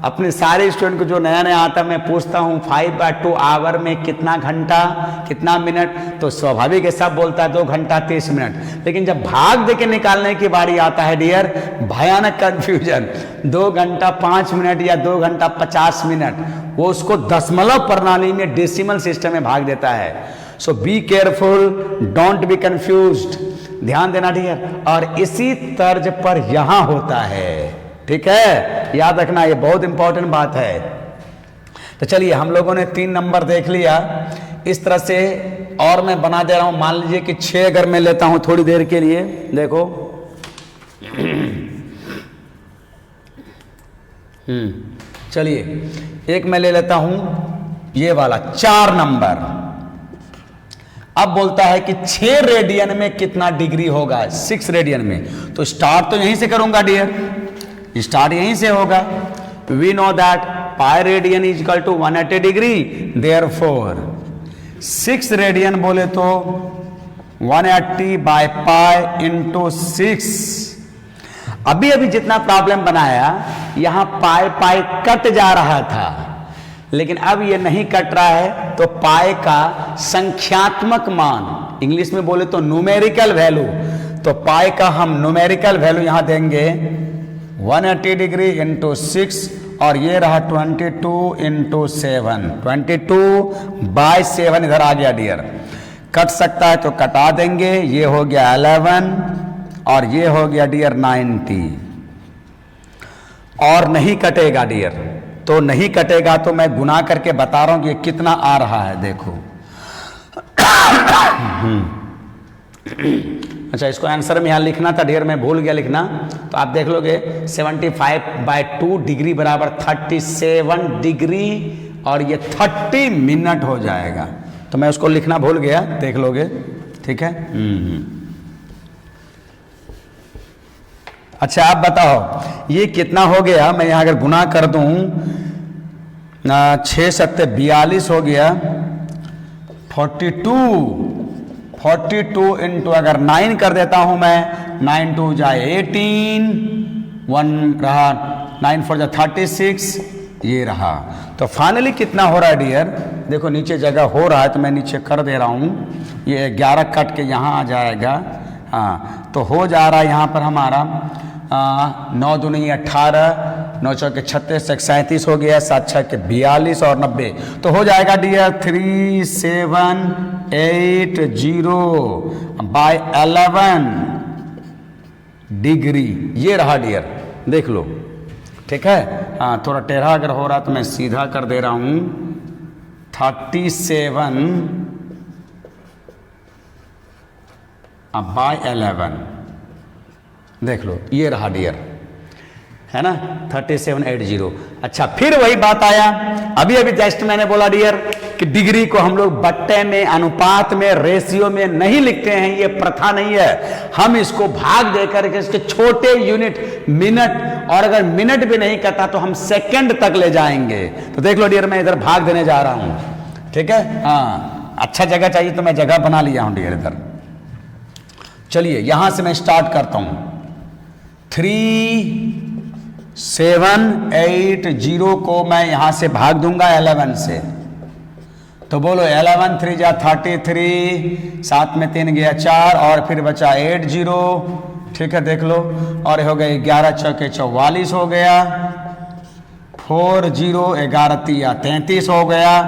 अपने सारे स्टूडेंट को जो नया नया आता है, मैं पूछता हूँ 5/2 आवर में कितना घंटा कितना मिनट, तो स्वाभाविक है सब बोलता है 2 घंटा 30 मिनट। लेकिन जब भाग दे के निकालने की बारी आता है डियर, भयानक कंफ्यूजन। 2 घंटा 5 मिनट या 2 घंटा 50 मिनट, वो उसको दशमलव प्रणाली में डेसिमल सिस्टम में भाग देता है। So be careful, don't be confused, ध्यान देना डियर। और इसी तर्ज पर यहां होता है, ठीक है, याद रखना, ये बहुत इंपॉर्टेंट बात है। तो चलिए, हम लोगों ने 3 नंबर देख लिया इस तरह से। और मैं बना दे रहा हूं, मान लीजिए कि 6 अगर मैं लेता हूं थोड़ी देर के लिए, देखो चलिए, एक मैं ले लेता हूं ये वाला 4 नंबर। अब बोलता है कि 6 रेडियन में कितना डिग्री होगा, 6 रेडियन में। तो स्टार्ट तो यहीं से करूंगा डियर, स्टार्ट यहीं से होगा। We know that pi radian is equal to 180 degree, therefore 6 radian बोले तो 180 बाय पाई इंटू 6। अभी अभी जितना प्रॉब्लम बनाया, यहां पाई पाई कट जा रहा था, लेकिन अब ये नहीं कट रहा है। तो पाई का संख्यात्मक मान, इंग्लिश में बोले तो न्यूमेरिकल वैल्यू, तो पाई का हम न्यूमेरिकल वैल्यू यहां देंगे 180 डिग्री इंटू 6, और ये रहा 22 इंटू 7, 22 बाय 7 इधर आ गया डियर। कट सकता है तो कटा देंगे, ये हो गया 11 और ये हो गया डियर 90। और नहीं कटेगा डियर, तो नहीं कटेगा तो मैं गुना करके बता रहा हूं कि कितना आ रहा है, देखो। अच्छा, इसको आंसर में यहां लिखना था डियर, मैं भूल गया लिखना। तो आप देख लोगे 75/2 डिग्री बराबर 37 डिग्री, और ये 30 मिनट हो जाएगा। तो मैं उसको लिखना भूल गया, देख लोगे, ठीक है। अच्छा, आप बताओ ये कितना हो गया। मैं यहां अगर गुना कर दूं, 6 7 42 हो गया, 42 इंटू अगर 9 कर देता हूं मैं, 9 2 जाए 18, 1 रहा 9 4 जा 36, ये रहा। तो फाइनली कितना हो रहा है डियर, देखो नीचे जगह हो रहा है तो मैं नीचे कर दे रहा हूँ, ये 11 कट के यहाँ आ जाएगा। हाँ, तो हो जा रहा है यहाँ पर हमारा 9 दूनी 18, 9 चौके 36, 37 हो गया, 7 छः के 42 और 90, तो हो जाएगा डियर 3780/11 डिग्री, ये रहा डियर, देख लो, ठीक है। हाँ, थोड़ा टेढ़ा अगर हो रहा तो मैं सीधा कर दे रहा हूँ, 37/11, देख लो, ये रहा डियर, है ना, 3780। अच्छा, फिर वही बात आया, अभी अभी जस्ट मैंने बोला डियर कि डिग्री को हम लोग बट्टे में, अनुपात में, रेशियो में नहीं लिखते हैं, ये प्रथा नहीं है। हम इसको भाग देकर के इसके छोटे यूनिट, मिनट, और अगर मिनट भी नहीं करता तो हम सेकंड तक ले जाएंगे। तो देख लो डियर, मैं इधर भाग देने जा रहा हूं, ठीक है। हाँ, अच्छा जगह चाहिए तो मैं जगह बना लिया हूं डियर इधर। चलिए यहां से मैं स्टार्ट करता हूं, 3780 को मैं यहां से भाग दूंगा 11 से, तो बोलो 11 3 जा 33, 7 में 3 गया 4, और फिर बचा 80, ठीक है, देख लो, और हो गए 11 चौके 44 हो गया, 40, 11 तिया 33 हो गया,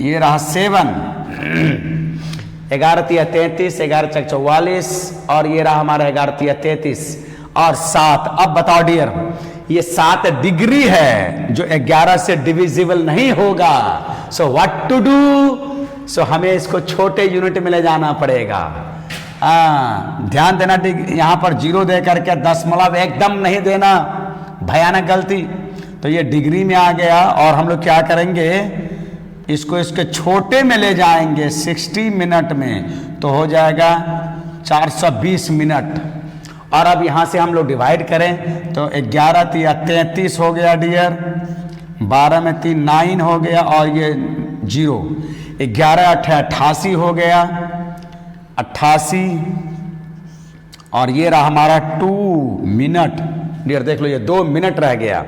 ये रहा 7, 11 तिया 33, 11 चौके 44, और ये रहा हमारा 11 तिया 33 और 7। अब बताओ डियर, ये 7 डिग्री है जो 11 से डिविजिबल नहीं होगा। सो व्हाट टू डू, सो हमें इसको छोटे यूनिट में ले जाना पड़ेगा। ध्यान देना, यहां पर 0 दे करके दशमलव एकदम नहीं देना, भयानक गलती। तो ये डिग्री में आ गया, और हम लोग क्या करेंगे, इसको इसके छोटे में ले जाएंगे 60 मिनट में, तो हो जाएगा 420 मिनट। और अब यहां से हम लोग डिवाइड करें तो 11 तिया 33 हो गया डियर, 12 में 3 9 हो गया, और ये 0, 11 8 88 हो गया, 88, और ये रहा हमारा 2 मिनट डियर, देख लो ये 2 मिनट रह गया।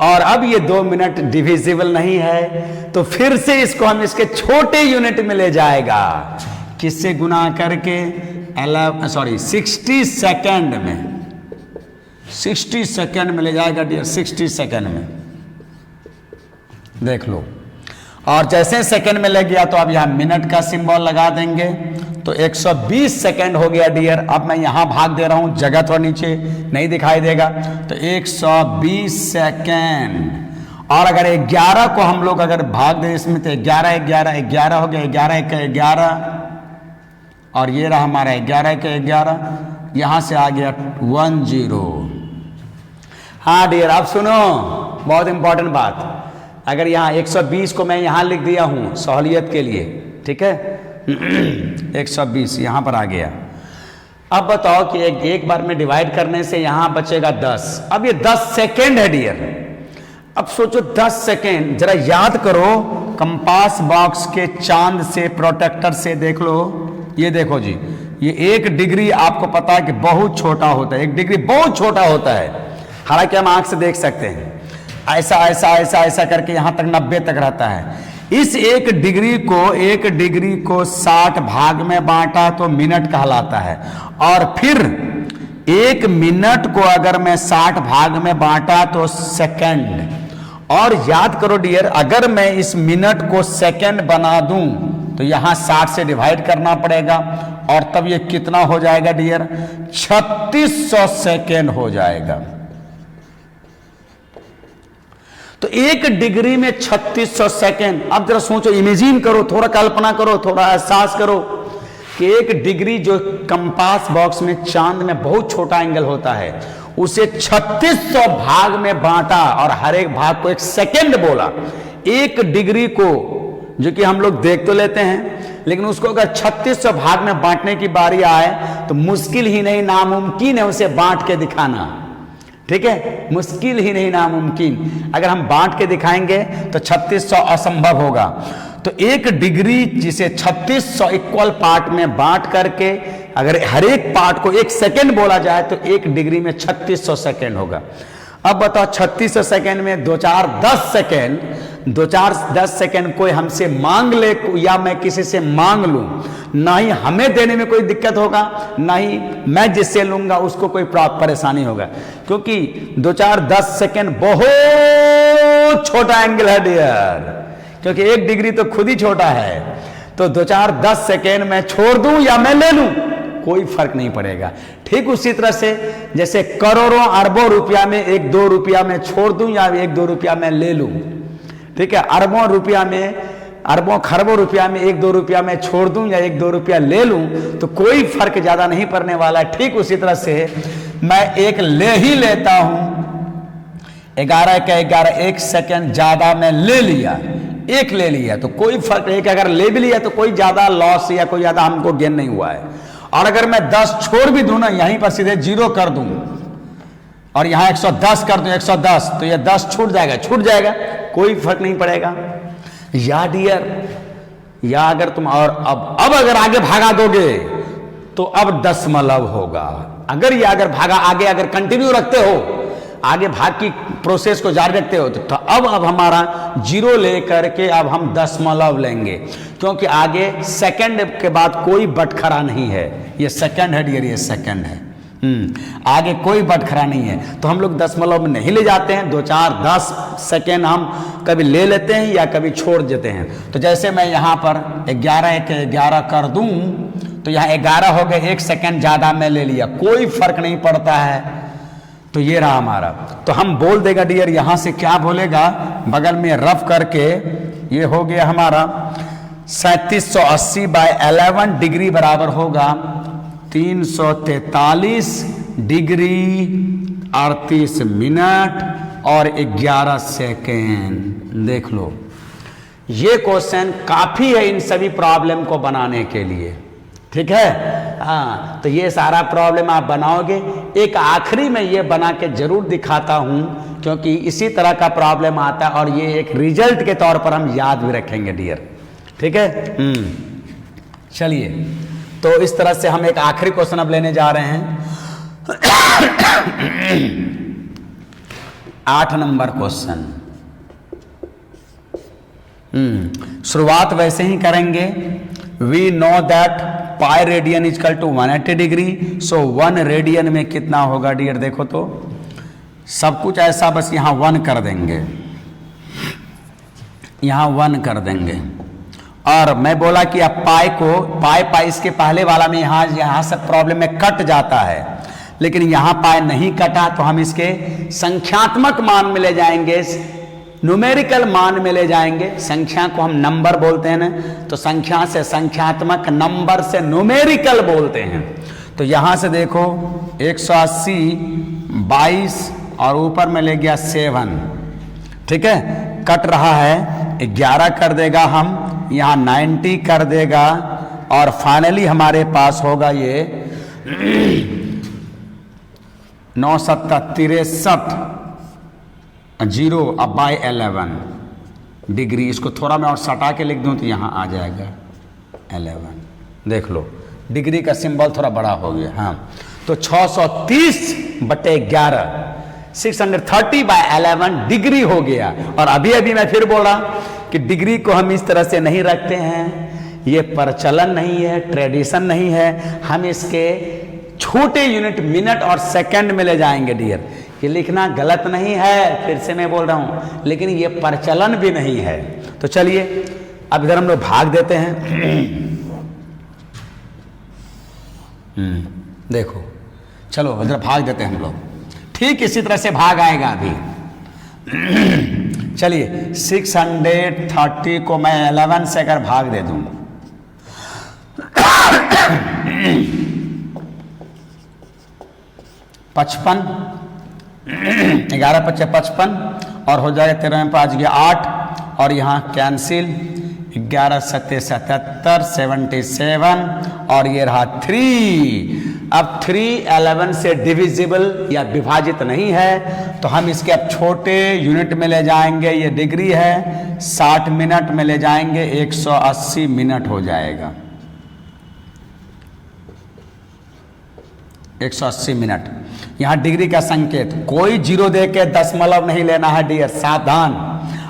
और अब ये 2 मिनट डिविजिबल नहीं है, तो फिर से इसको हम इसके छोटे यूनिट में ले जाएगा, किससे गुना करके, 60 सेकेंड में, 60 सेकेंड में ले जाएगा डियर, 60 सेकेंड में, देख लो। और जैसे सेकेंड में ले गया तो अब यहां मिनट का सिंबल लगा देंगे, तो 120 सेकेंड हो गया डियर। अब मैं यहां भाग दे रहा हूं, जगह थोड़ा नीचे नहीं दिखाई देगा, तो 120 सेकेंड। और अगर 11 को हम लोग अगर भाग दें इसमें, तो 11 11 11 हो गया, 11 1 11, और ये रहा हमारा 11 के 11, यहां से आ गया 10। हाँ डियर, आप सुनो, बहुत इंपॉर्टेंट बात, अगर यहाँ 120 को मैं यहाँ लिख दिया हूं सहूलियत के लिए, ठीक है, 120 यहां पर आ गया। अब बताओ कि एक बार में डिवाइड करने से यहां बचेगा 10, अब ये 10 सेकेंड है डियर। अब सोचो 10 सेकेंड, जरा याद करो, कंपास बॉक्स के चांद से, प्रोटेक्टर से देख लो, ये देखो जी, ये 1 डिग्री आपको पता है कि बहुत छोटा होता है, 1 डिग्री बहुत छोटा होता है, हालांकि हम आंख से देख सकते हैं, ऐसा ऐसा ऐसा ऐसा करके यहां तक 90 तक रहता है। इस 1 डिग्री को 60 भाग में बांटा तो मिनट कहलाता है, और फिर 1 मिनट को अगर मैं 60 भाग में बांटा तो सेकंड। और याद करो डियर, अगर मैं इस मिनट को सेकंड बना दूं तो यहां 60 से डिवाइड करना पड़ेगा, और तब ये कितना हो जाएगा डियर, 3600 सेकेंड हो जाएगा। तो 1 डिग्री में 3600 सेकेंड। अब जरा सोचो, इमेजिन करो, थोड़ा कल्पना करो, थोड़ा एहसास करो कि 1 डिग्री जो कंपास बॉक्स में चांद में बहुत छोटा एंगल होता है, उसे 3600 भाग में बांटा और हर एक भाग को 1 सेकेंड बोला। 1 डिग्री को जो कि हम लोग देख तो लेते हैं, लेकिन उसको अगर 3600 भाग में बांटने की बारी आए तो मुश्किल ही नहीं नामुमकिन है उसे बांट के दिखाना, ठीक है, मुश्किल ही नहीं नामुमकिन। अगर हम बांट के दिखाएंगे तो 3600 असंभव होगा। तो 1 डिग्री जिसे 3600 इक्वल पार्ट में बांट करके अगर हर एक पार्ट को 1 सेकेंड बोला जाए तो 1 डिग्री में 3600 सेकेंड होगा। अब बताओ 36 सेकेंड में 2-4-10 सेकेंड कोई हमसे मांग ले या मैं किसी से मांग लूं, ना ही हमें देने में कोई दिक्कत होगा, ना ही मैं जिससे लूंगा उसको कोई परेशानी होगा, क्योंकि 2-4-10 सेकेंड बहुत छोटा एंगल है डियर, क्योंकि 1 डिग्री तो खुद ही छोटा है। तो 2-4-10 सेकेंड में छोड़ दूं या मैं ले लूं, कोई फर्क नहीं पड़ेगा। ठीक उसी तरह से जैसे करोड़ों अरबों रुपया में 1-2 रुपया में छोड़ दूं या 1-2 रुपया में ले लूं, ठीक है, अरबों रुपया में, अरबों खरबों रुपया में 1-2 रुपया में छोड़ दूं या 1-2 रुपया ले लूं, तो कोई फर्क ज्यादा नहीं पड़ने वाला। ठीक उसी तरह से मैं एक ले ही लेता हूं, 11 का 11, 1 सेकेंड ज्यादा मैं ले लिया, एक ले लिया तो कोई फर्क नहीं, अगर ले भी लिया तो कोई ज्यादा लॉस या कोई ज्यादा हमको गेन नहीं हुआ है। और अगर मैं 10 छोड़ भी दूं ना, यहीं पर सीधे 0 कर दूं और यहां 110 कर दूं, 110, तो ये 10 छूट जाएगा, कोई फर्क नहीं पड़ेगा। या डियर, या अगर तुम और अब अगर आगे भागा दोगे तो अब दशमलव होगा। अगर भागा आगे अगर कंटिन्यू रखते हो, आगे भाग की प्रोसेस को जारी रखते हो, तो अब हमारा 0 लेकर के अब हम दशमलव लेंगे, क्योंकि आगे सेकंड के बाद कोई बटखरा नहीं है। ये सेकंड है डियर, ये सेकंड है, आगे कोई बटखरा नहीं है, तो हम लोग दशमलव में नहीं ले जाते हैं। 2-4-10 सेकेंड हम कभी ले लेते हैं या कभी छोड़ देते हैं। तो जैसे मैं यहाँ पर 11 कर दूं तो यहाँ 11 हो गए, 1 सेकेंड ज्यादा मैं ले लिया, कोई फर्क नहीं पड़ता है। तो ये रहा हमारा, तो हम बोल देगा डियर, यहां से क्या बोलेगा, बगल में रफ करके, ये हो गया हमारा 3780/11 डिग्री बराबर होगा 343 डिग्री 38 मिनट और 11 सेकेंड। देख लो, ये क्वेश्चन काफी है इन सभी प्रॉब्लम को बनाने के लिए, ठीक है। हाँ, तो ये सारा प्रॉब्लम आप बनाओगे। एक आखिरी में ये बना के जरूर दिखाता हूं, क्योंकि इसी तरह का प्रॉब्लम आता है और ये एक रिजल्ट के तौर पर हम याद भी रखेंगे डियर, ठीक है। चलिए, तो इस तरह से हम एक आखिरी क्वेश्चन अब लेने जा रहे हैं। 8 नंबर क्वेश्चन। शुरुआत वैसे ही करेंगे। We know that pi radian is equal to 180 degree, so 1 radian में कितना होगा डियर। देखो तो सब कुछ ऐसा, बस यहां 1 कर देंगे, यहां 1 कर देंगे। और मैं बोला कि अब पाई इसके पहले वाला में यहां से प्रॉब्लम में कट जाता है, लेकिन यहां पाई नहीं कटा, तो हम इसके संख्यात्मक मान में ले जाएंगे, न्यूमेरिकल मान में ले जाएंगे। संख्या को हम नंबर बोलते हैं ना, तो संख्या से संख्यात्मक, नंबर से न्यूमेरिकल बोलते हैं। तो यहां से देखो 180 22 और ऊपर में ले गया 7, ठीक है, कट रहा है, 11 कर देगा, हम यहां 90 कर देगा, और फाइनली हमारे पास होगा ये 9-7-63 0/11 डिग्री। इसको थोड़ा मैं और सटा के लिख दूं तो यहां आ जाएगा 11। देख लो, डिग्री का सिंबल थोड़ा बड़ा हो गया। हाँ, तो 630/11 630/11 डिग्री हो गया। और अभी मैं फिर बोला कि डिग्री को हम इस तरह से नहीं रखते हैं, ये प्रचलन नहीं है, ट्रेडिशन नहीं है, हम इसके छोटे यूनिट मिनट और सेकंड में ले जाएंगे डियर। ये लिखना गलत नहीं है, फिर से मैं बोल रहा हूं, लेकिन ये प्रचलन भी नहीं है। तो चलिए अब इधर हम लोग भाग देते हैं। देखो, चलो इधर भाग देते हैं हम लोग, ठीक इसी तरह से भाग आएगा अभी। चलिए 630 को मैं 11 से अगर भाग दे दूं, 55, 11×5 = 55 और हो जाएगा 13 में 5 गया 8 और यहाँ कैंसिल, 11×7=77 77 और ये रहा 3। अब 3 11 से डिविजिबल या विभाजित नहीं है, तो हम इसके अब छोटे यूनिट में ले जाएंगे। ये डिग्री है, 60 मिनट में ले जाएंगे, 180 मिनट हो जाएगा, 180 मिनट। यहाँ डिग्री का संकेत, कोई जीरो दे के दशमलव नहीं लेना है डियर, सावधान।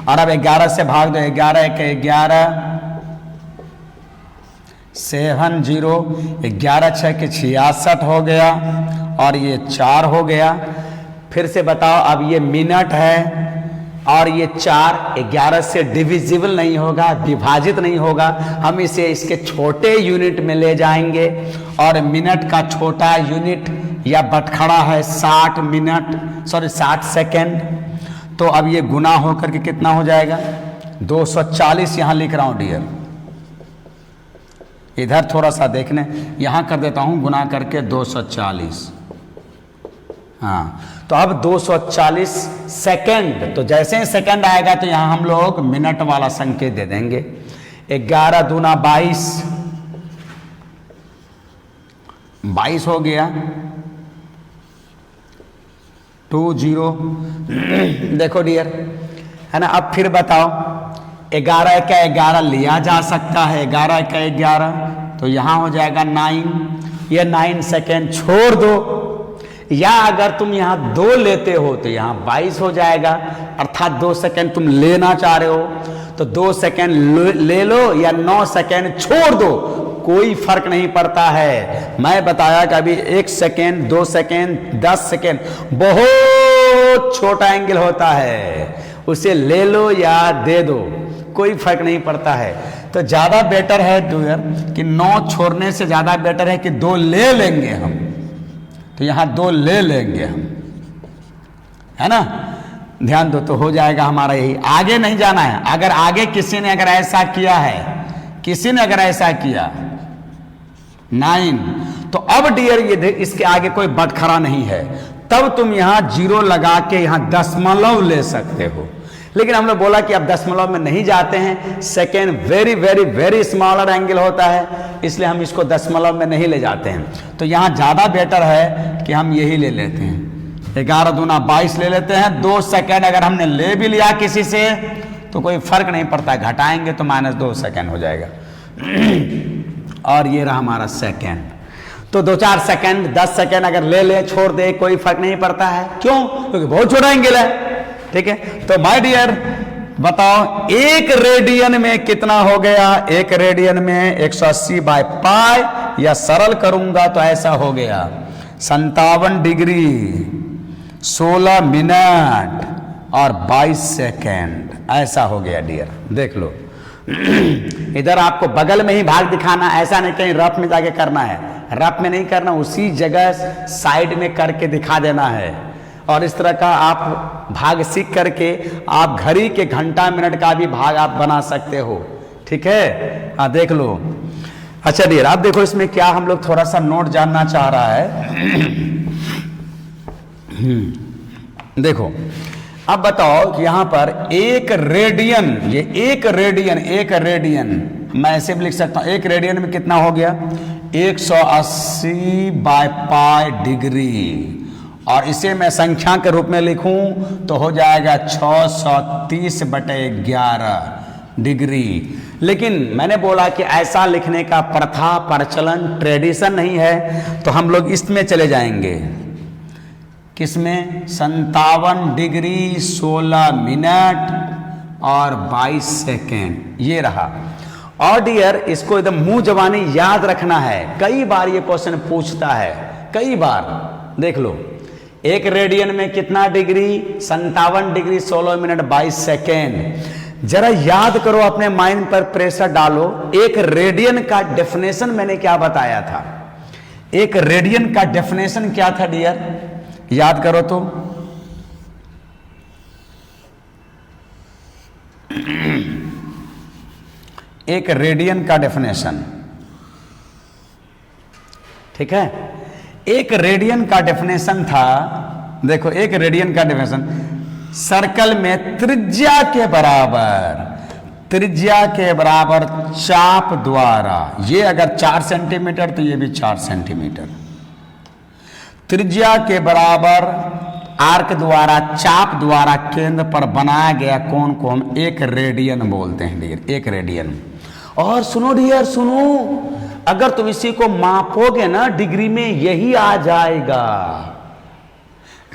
और अब 11 से भाग दो, 11 के 11, 70, 11 6 के 66 हो गया, और ये 4 हो गया। फिर से बताओ, अब ये मिनट है और ये 4 11 से डिविजिबल नहीं होगा, विभाजित नहीं होगा। हम इसे इसके छोटे यूनिट में ले जाएंगे, और मिनट का छोटा यूनिट या बटखड़ा है 60 मिनट, सॉरी 60 सेकेंड। तो अब ये गुना होकर के कितना हो जाएगा, 240 यहां लिख रहा हूं डियर। इधर थोड़ा सा देखने, यहां कर देता हूं गुना करके 240। हाँ, तो अब 240 सेकेंड। तो जैसे ही सेकेंड आएगा तो यहां हम लोग मिनट वाला संकेत दे देंगे। 11 दूना 22, 22 हो गया, 20। देखो डियर, है ना। अब फिर बताओ, 11 का 11 लिया जा सकता है, 11 का 11, तो यहां हो जाएगा 9, ये 9 सेकेंड छोड़ दो। या अगर तुम यहां 2 लेते हो तो यहां 22 हो जाएगा, अर्थात 2 सेकेंड तुम लेना चाह रहे हो तो 2 सेकेंड ले लो या 9 सेकेंड छोड़ दो, कोई फर्क नहीं पड़ता है। मैं बताया कि अभी 1 सेकेंड, 2 सेकेंड, 10 सेकेंड बहुत छोटा एंगल होता है, उसे ले लो या दे दो, कोई फर्क नहीं पड़ता है। तो ज्यादा बेटर है डियर कि 9 छोड़ने से ज्यादा बेटर है कि 2 ले लेंगे हम, तो यहां 2 ले लेंगे हम, है ना। ध्यान दो, तो हो जाएगा हमारा यही। आगे नहीं जाना है। अगर आगे किसी ने अगर ऐसा किया है, किसी ने अगर ऐसा किया 9, तो अब डियर ये इसके आगे कोई बटखरा नहीं है, तब तुम यहां 0 लगा के यहां दशमलव ले सकते हो। लेकिन हम लोग बोला कि अब दशमलव में नहीं जाते हैं, second very very very smaller angle होता है, इसलिए हम इसको दशमलव में नहीं ले जाते हैं। तो यहाँ ज़्यादा बेटर है कि हम यही ले लेते हैं, 11 दूना 22 ले लेते हैं। 2 सेकेंड अगर हमने ले भी लिया किसी से तो कोई फर्क नहीं पड़ता, घटाएंगे तो -2 सेकेंड हो जाएगा। और ये रहा हमारा सेकेंड। तो 2-4 सेकेंड, 10 सेकेंड अगर ले ले छोड़ दे कोई फर्क नहीं पड़ता है। क्यों? क्योंकि बहुत छोटा एंगल है। ठीक है, तो माय डियर बताओ, 1 रेडियन में कितना हो गया? 1 रेडियन में 180/π, या सरल करूंगा तो ऐसा हो गया 57 डिग्री 16 मिनट और 22 सेकेंड, ऐसा हो गया डियर। देख लो इधर आपको बगल में ही भाग दिखाना, ऐसा नहीं कहीं रफ में जाके करना है, रफ में नहीं करना, उसी जगह साइड में करके दिखा देना है। और इस तरह का आप भाग सीख करके आप घड़ी के घंटा मिनट का भी भाग आप बना सकते हो। ठीक है, हाँ देख लो। अच्छा डियर, आप देखो इसमें क्या हम लोग थोड़ा सा नोट जानना चाह रहा है। देखो अब बताओ कि यहां पर 1 रेडियन, ये 1 रेडियन मैं ऐसे भी लिख सकता हूं, 1 रेडियन में कितना हो गया? 180/π डिग्री, और इसे मैं संख्या के रूप में लिखूं तो हो जाएगा 630/11 डिग्री। लेकिन मैंने बोला कि ऐसा लिखने का प्रथा, प्रचलन, ट्रेडिशन नहीं है, तो हम लोग इसमें चले जाएंगे। किसमें? 57 डिग्री 16 मिनट और 22 सेकेंड, ये रहा। और डियर इसको एकदम मुंह जबानी याद रखना है, कई बार ये क्वेश्चन पूछता है, कई बार। देख लो, 1 रेडियन में कितना डिग्री? 57 degree 16 minute 22 second. जरा याद करो, अपने माइंड पर प्रेशर डालो। 1 रेडियन का डेफिनेशन मैंने क्या बताया था? 1 रेडियन का डेफिनेशन क्या था डियर? याद करो तो। एक रेडियन का डेफिनेशन, ठीक है, 1 रेडियन का डेफिनेशन था। देखो 1 रेडियन का डेफिनेशन, सर्कल में त्रिज्या के बराबर चाप द्वारा, ये अगर 4 सेंटीमीटर तो ये भी 4 सेंटीमीटर, त्रिज्या के बराबर आर्क द्वारा, चाप द्वारा केंद्र पर बनाया गया कोण को हम 1 रेडियन बोलते हैं डियर, 1 रेडियन। और सुनो डियर, सुनो, अगर तुम इसी को मापोगे ना डिग्री में, यही आ जाएगा।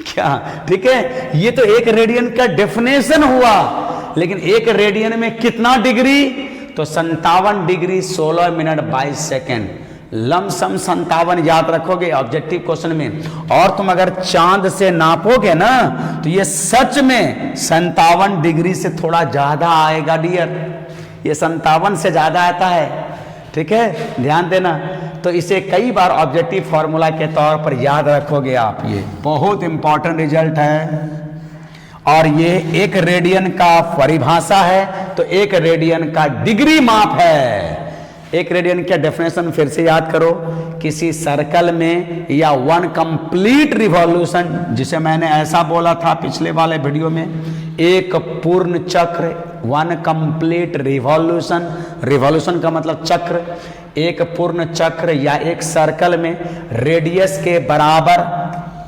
क्या? ठीक है, ये तो एक रेडियन का डेफिनेशन हुआ, लेकिन एक रेडियन में कितना डिग्री? तो 57 डिग्री 16 मिनट 22 सेकेंड। लमसम 57 याद रखोगे ऑब्जेक्टिव क्वेश्चन में। और तुम अगर चांद से नापोगे ना तो ये सच में 57 डिग्री से थोड़ा ज्यादा आएगा डियर, ये 57 से ज्यादा आता है। ठीक है, ध्यान देना। तो इसे कई बार ऑब्जेक्टिव फॉर्मूला के तौर पर याद रखोगे आप, ये बहुत इंपॉर्टेंट रिजल्ट है। और ये एक रेडियन का परिभाषा है, तो एक रेडियन का डिग्री माप है। एक रेडियन का डेफिनेशन फिर से याद करो, किसी सर्कल में या वन कंप्लीट रिवॉल्यूशन, जिसे मैंने ऐसा बोला था पिछले वाले वीडियो में, एक पूर्ण चक्र, वन कंप्लीट रिवॉल्यूशन, रिवॉल्यूशन का मतलब चक्र, एक पूर्ण चक्र या एक सर्कल में रेडियस के बराबर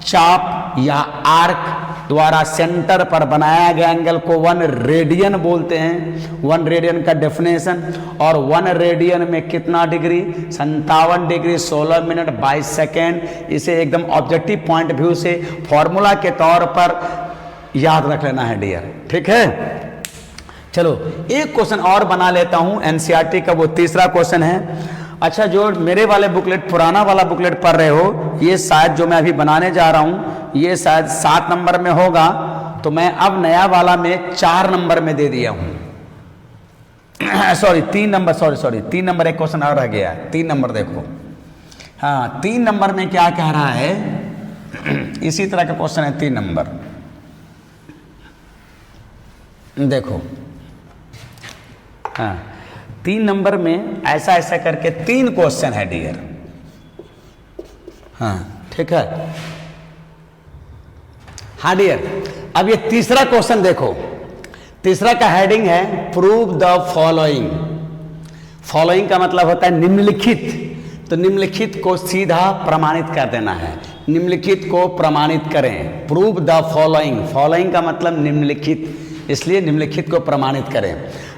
चाप या आर्क द्वारा सेंटर पर बनाया गया एंगल को वन रेडियन बोलते हैं। वन रेडियन का डेफिनेशन, और वन रेडियन में कितना डिग्री? 57 degree 16 minute 22 second. इसे एकदम ऑब्जेक्टिव पॉइंट व्यू से फॉर्मूला के तौर पर याद रख लेना है डियर। ठीक है, चलो एक क्वेश्चन और बना लेता हूं एनसीईआरटी का, वो तीसरा क्वेश्चन है। अच्छा, जो मेरे वाले बुकलेट, पुराना वाला बुकलेट पढ़ रहे हो, ये शायद जो मैं अभी बनाने जा रहा हूं ये शायद 7 नंबर में होगा, तो मैं अब नया वाला में 4 नंबर में दे दिया हूं। सॉरी 3 नंबर, सॉरी 3 नंबर, एक क्वेश्चन और रह गया है। 3 नंबर देखो, हाँ 3 नंबर में क्या कह रहा है, इसी तरह का क्वेश्चन है 3 नंबर। देखो, हाँ 3 नंबर में ऐसा ऐसा करके 3 क्वेश्चन है डियर। हाँ ठीक है, हाँ डियर। अब ये तीसरा क्वेश्चन देखो, तीसरा का हेडिंग है प्रूव द फॉलोइंग। फॉलोइंग का मतलब होता है निम्नलिखित, तो निम्नलिखित को सीधा प्रमाणित कर देना है। निम्नलिखित को प्रमाणित करें, प्रूव द फॉलोइंग। फॉलोइंग का मतलब निम्नलिखित, इसलिए निम्नलिखित को प्रमाणित करें।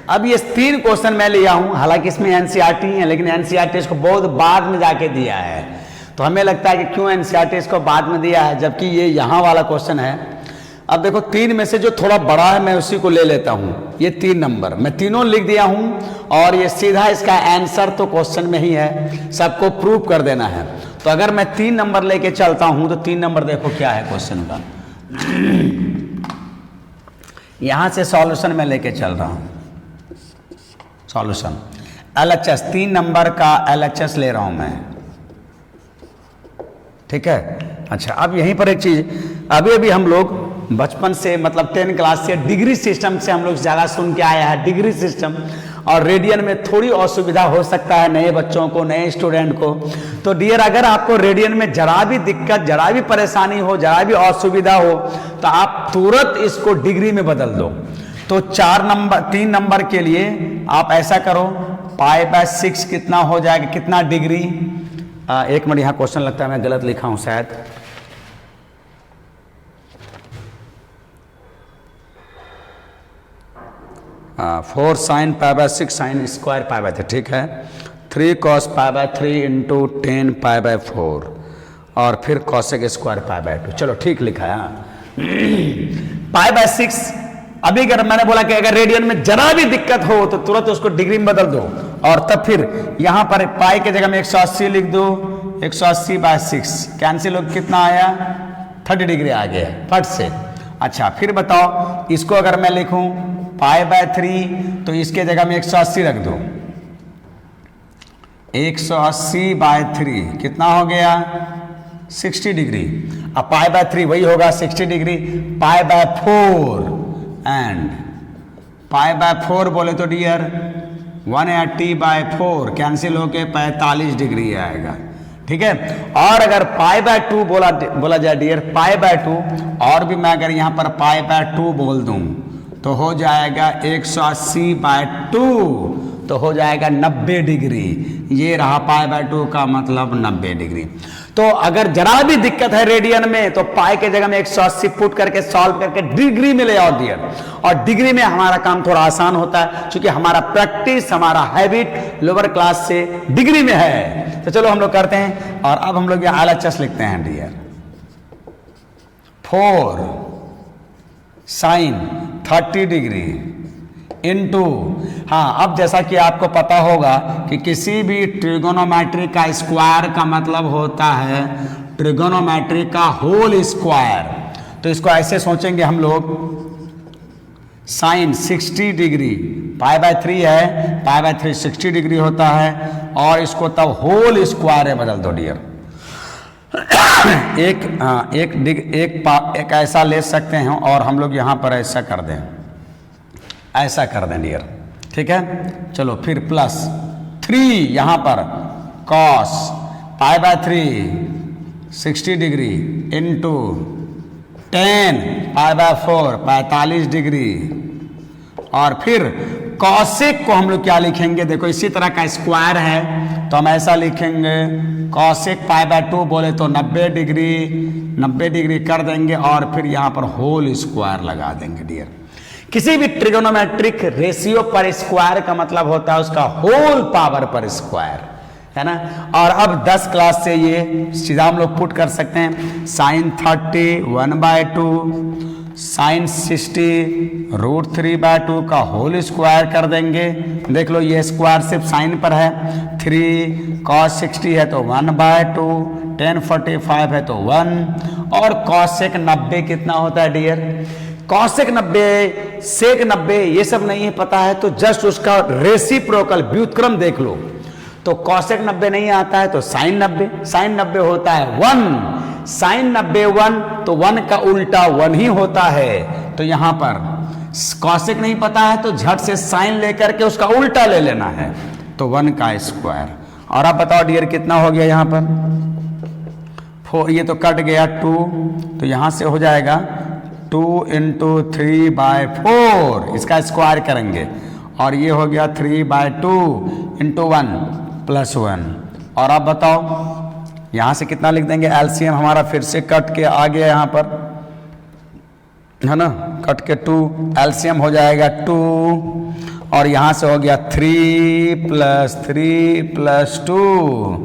अब ये 3 क्वेश्चन मैं लिया हूं, हालांकि इसमें एनसीईआरटी है, लेकिन एनसीईआरटी इसको बहुत बाद में जाके दिया है, तो हमें लगता है कि क्यों एनसीईआरटी इसको बाद में दिया है, जबकि ये यहां वाला क्वेश्चन है। अब देखो 3 में से जो थोड़ा बड़ा है मैं उसी को ले लेता हूं। ये 3 नंबर मैं तीनों लिख दिया हूं, और ये सीधा इसका आंसर तो क्वेश्चन में ही है, सबको प्रूव कर देना है। तो अगर मैं 3 नंबर लेके चलता हूं तो 3 नंबर देखो क्या है क्वेश्चन का। यहां से सॉल्यूशन में लेके चल रहा हूं, सॉल्यूशन एलएचएस 3 नंबर का एलएचएस ले रहा हूं मैं। ठीक है, अच्छा अब यहीं पर एक चीज, अभी अभी हम लोग बचपन से मतलब 10 क्लास से डिग्री सिस्टम से हम लोग ज्यादा सुन के आया है, डिग्री सिस्टम। और रेडियन में थोड़ी असुविधा हो सकता है नए बच्चों को, नए स्टूडेंट को। तो डियर, अगर आपको रेडियन में जरा भी दिक्कत, जरा भी परेशानी हो, जरा भी असुविधा हो, तो आप तुरंत इसको डिग्री में बदल दो। तो 3 नंबर के लिए आप ऐसा करो, π/6 कितना हो जाएगा, कितना डिग्री? एक मिनट, यहाँ क्वेश्चन लगता है मैं गलत लिखा हूं शायद। हाँ, 4 sin π/6 sin स्क्वायर π/3, ठीक है। 3 cos π/3 इंटू 10 π/4 और फिर cosec स्क्वायर π/2। चलो ठीक लिखा है। π/6, अभी अगर मैंने बोला कि अगर रेडियन में जरा भी दिक्कत हो तो तुरंत उसको डिग्री में बदल दो, और तब फिर यहां पर पाई के जगह में 180 लिख दो। 180/6 कैंसिल हो, कितना आया? 30 डिग्री आ गया फट से। अच्छा फिर बताओ, इसको अगर मैं लिखूं π/3 तो इसके जगह में 180 रख दो। 180/3 कितना हो गया? 60 डिग्री। अब π/3 वही होगा 60 डिग्री। π/4 एंड π/4 बोले तो डियर 180/4 कैंसिल होके 45 डिग्री आएगा। ठीक है, और अगर π/2 बोला जाए डियर, π/2, और भी मैं अगर यहां पर π/2 बोल दूं तो हो जाएगा 180/2, तो हो जाएगा 90 डिग्री। ये रहा π/2 का मतलब 90 डिग्री। तो अगर जरा भी दिक्कत है रेडियन में तो पाई के जगह में 180 पुट करके सॉल्व करके डिग्री में ले आओ डियर। और डिग्री में हमारा काम थोड़ा आसान होता है, क्योंकि हमारा प्रैक्टिस, हमारा हैबिट लोअर क्लास से डिग्री में है। तो चलो हम लोग करते हैं, और अब हम लोग यहाँ LHS लिखते हैं डियर। 4 साइन 30 डिग्री इनटू, हाँ अब जैसा कि आपको पता होगा कि किसी भी ट्रिगोनोमेट्री का स्क्वायर का मतलब होता है ट्रिगोनोमेट्री का होल स्क्वायर। तो इसको ऐसे सोचेंगे हम लोग, साइन 60 डिग्री, π/3 है, π/3 60 डिग्री होता है, और इसको तब होल स्क्वायर में बदल दो डियर। एक ऐसा ले सकते हैं और हम लोग यहाँ पर ऐसा कर दें, ऐसा कर दें डियर, ठीक है। चलो फिर प्लस 3 यहाँ पर कॉस π/3 60 डिग्री इंटू 10 π/4 45 डिग्री, और फिर कॉसेक को हम लोग क्या लिखेंगे, देखो इसी तरह का स्क्वायर है तो हम ऐसा लिखेंगे कॉसेक π/2 बोले तो 90 डिग्री कर देंगे, और फिर यहाँ पर होल स्क्वायर लगा देंगे डियर। किसी भी ट्रिगोनोमेट्रिक रेशियो पर स्क्वायर का मतलब होता है उसका होल पावर पर स्क्वायर, है ना। और अब 10 क्लास से ये सीधा हम लोग पुट कर सकते हैं, साइन 30 1/2 साइन 60 √3/2 का होल स्क्वायर कर देंगे। देख लो ये स्क्वायर सिर्फ साइन पर है, 3 cos 60 है तो 1/2, tan 45 है तो 1, और cosec 90 कितना होता है डियर, cosec 90 sec 90 ये सब नहीं है पता है तो जस्ट उसका रेसिप्रोकल व्युत्क्रम देख लो। तो cosec 90 नहीं आता है तो साइन 90 होता है 1, साइन 90 1, तो 1 का उल्टा 1 ही होता है। तो यहां पर cosec नहीं पता है तो झट से साइन लेकर के उसका उल्टा ले लेना है, तो 1 का स्क्वायर। और आप बताओ डियर कितना हो गया यहां पर 4, ये तो कट गया 2, तो यहां से हो जाएगा 2 × 3/4, इसका स्क्वायर करेंगे, और ये हो गया 3/2 × 1 + 1। और आप बताओ यहां से कितना लिख देंगे, एलसीएम हमारा फिर से कट के आ गया यहां पर, है ना, कट के 2, एलसीएम हो जाएगा 2, और यहां से हो गया 3 + 3 + 2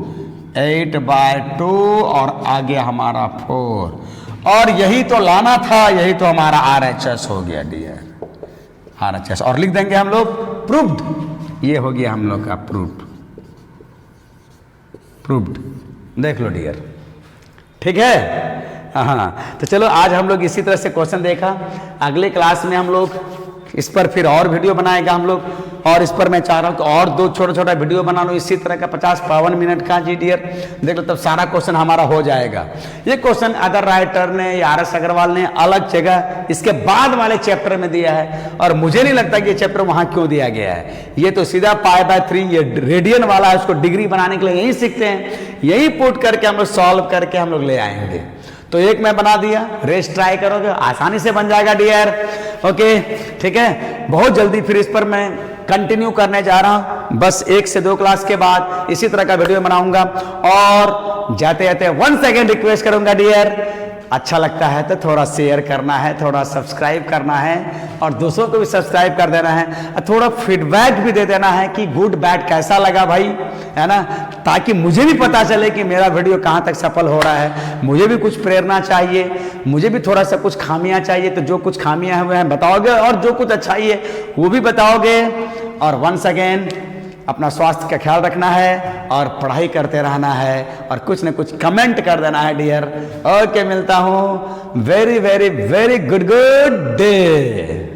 8/2, और आगे हमारा 4। और यही तो लाना था, यही तो हमारा RHS हो गया डियर, RHS। और लिख देंगे हम लोग प्रूव्ड, ये हो गया हम लोग का प्रूव्ड। देख लो डियर, ठीक है। हाँ, तो चलो आज हम लोग इसी तरह से क्वेश्चन देखा। अगले क्लास में हम लोग इस पर फिर और वीडियो बनाएगा हम लोग, और इस पर मैं चाह रहा हूँ कि और 2 छोटा वीडियो बना लो इसी तरह का 50-52 मिनट का जी डियर। देख लो तब सारा क्वेश्चन हमारा हो जाएगा। ये क्वेश्चन अदर राइटर ने या RS अग्रवाल ने अलग जगह इसके बाद वाले चैप्टर में दिया है, और मुझे नहीं लगता कि ये चैप्टर वहां क्यों दिया गया है। ये तो सीधा π/3 ये रेडियन वाला है, उसको डिग्री बनाने के लिए यही सीखते हैं, यही पुट करके हम लोग सॉल्व करके हम लोग ले आएंगे। तो एक मैं बना दिया, रेस्ट ट्राई करोगे आसानी से बन जाएगा डियर, ओके ठीक है। बहुत जल्दी फिर इस पर मैं कंटिन्यू करने जा रहा हूं, बस 1 से 2 क्लास के बाद इसी तरह का वीडियो बनाऊंगा। और जाते जाते 1 सेकेंड रिक्वेस्ट करूंगा डियर, अच्छा लगता है तो थोड़ा शेयर करना है, थोड़ा सब्सक्राइब करना है, और दूसरों को भी सब्सक्राइब कर देना है, थोड़ा फीडबैक भी दे देना है कि गुड बैड कैसा लगा भाई, है ना, ताकि मुझे भी पता चले कि मेरा वीडियो कहाँ तक सफल हो रहा है। मुझे भी कुछ प्रेरणा चाहिए, मुझे भी थोड़ा सा कुछ खामियां चाहिए, तो जो कुछ खामियां हुए हैं बताओगे, और जो कुछ अच्छाई है वो भी बताओगे। और वंस अगेन अपना स्वास्थ्य का ख्याल रखना है, और पढ़ाई करते रहना है, और कुछ न कुछ कमेंट कर देना है डियर। ओके, मिलता हूं। Very very very good day.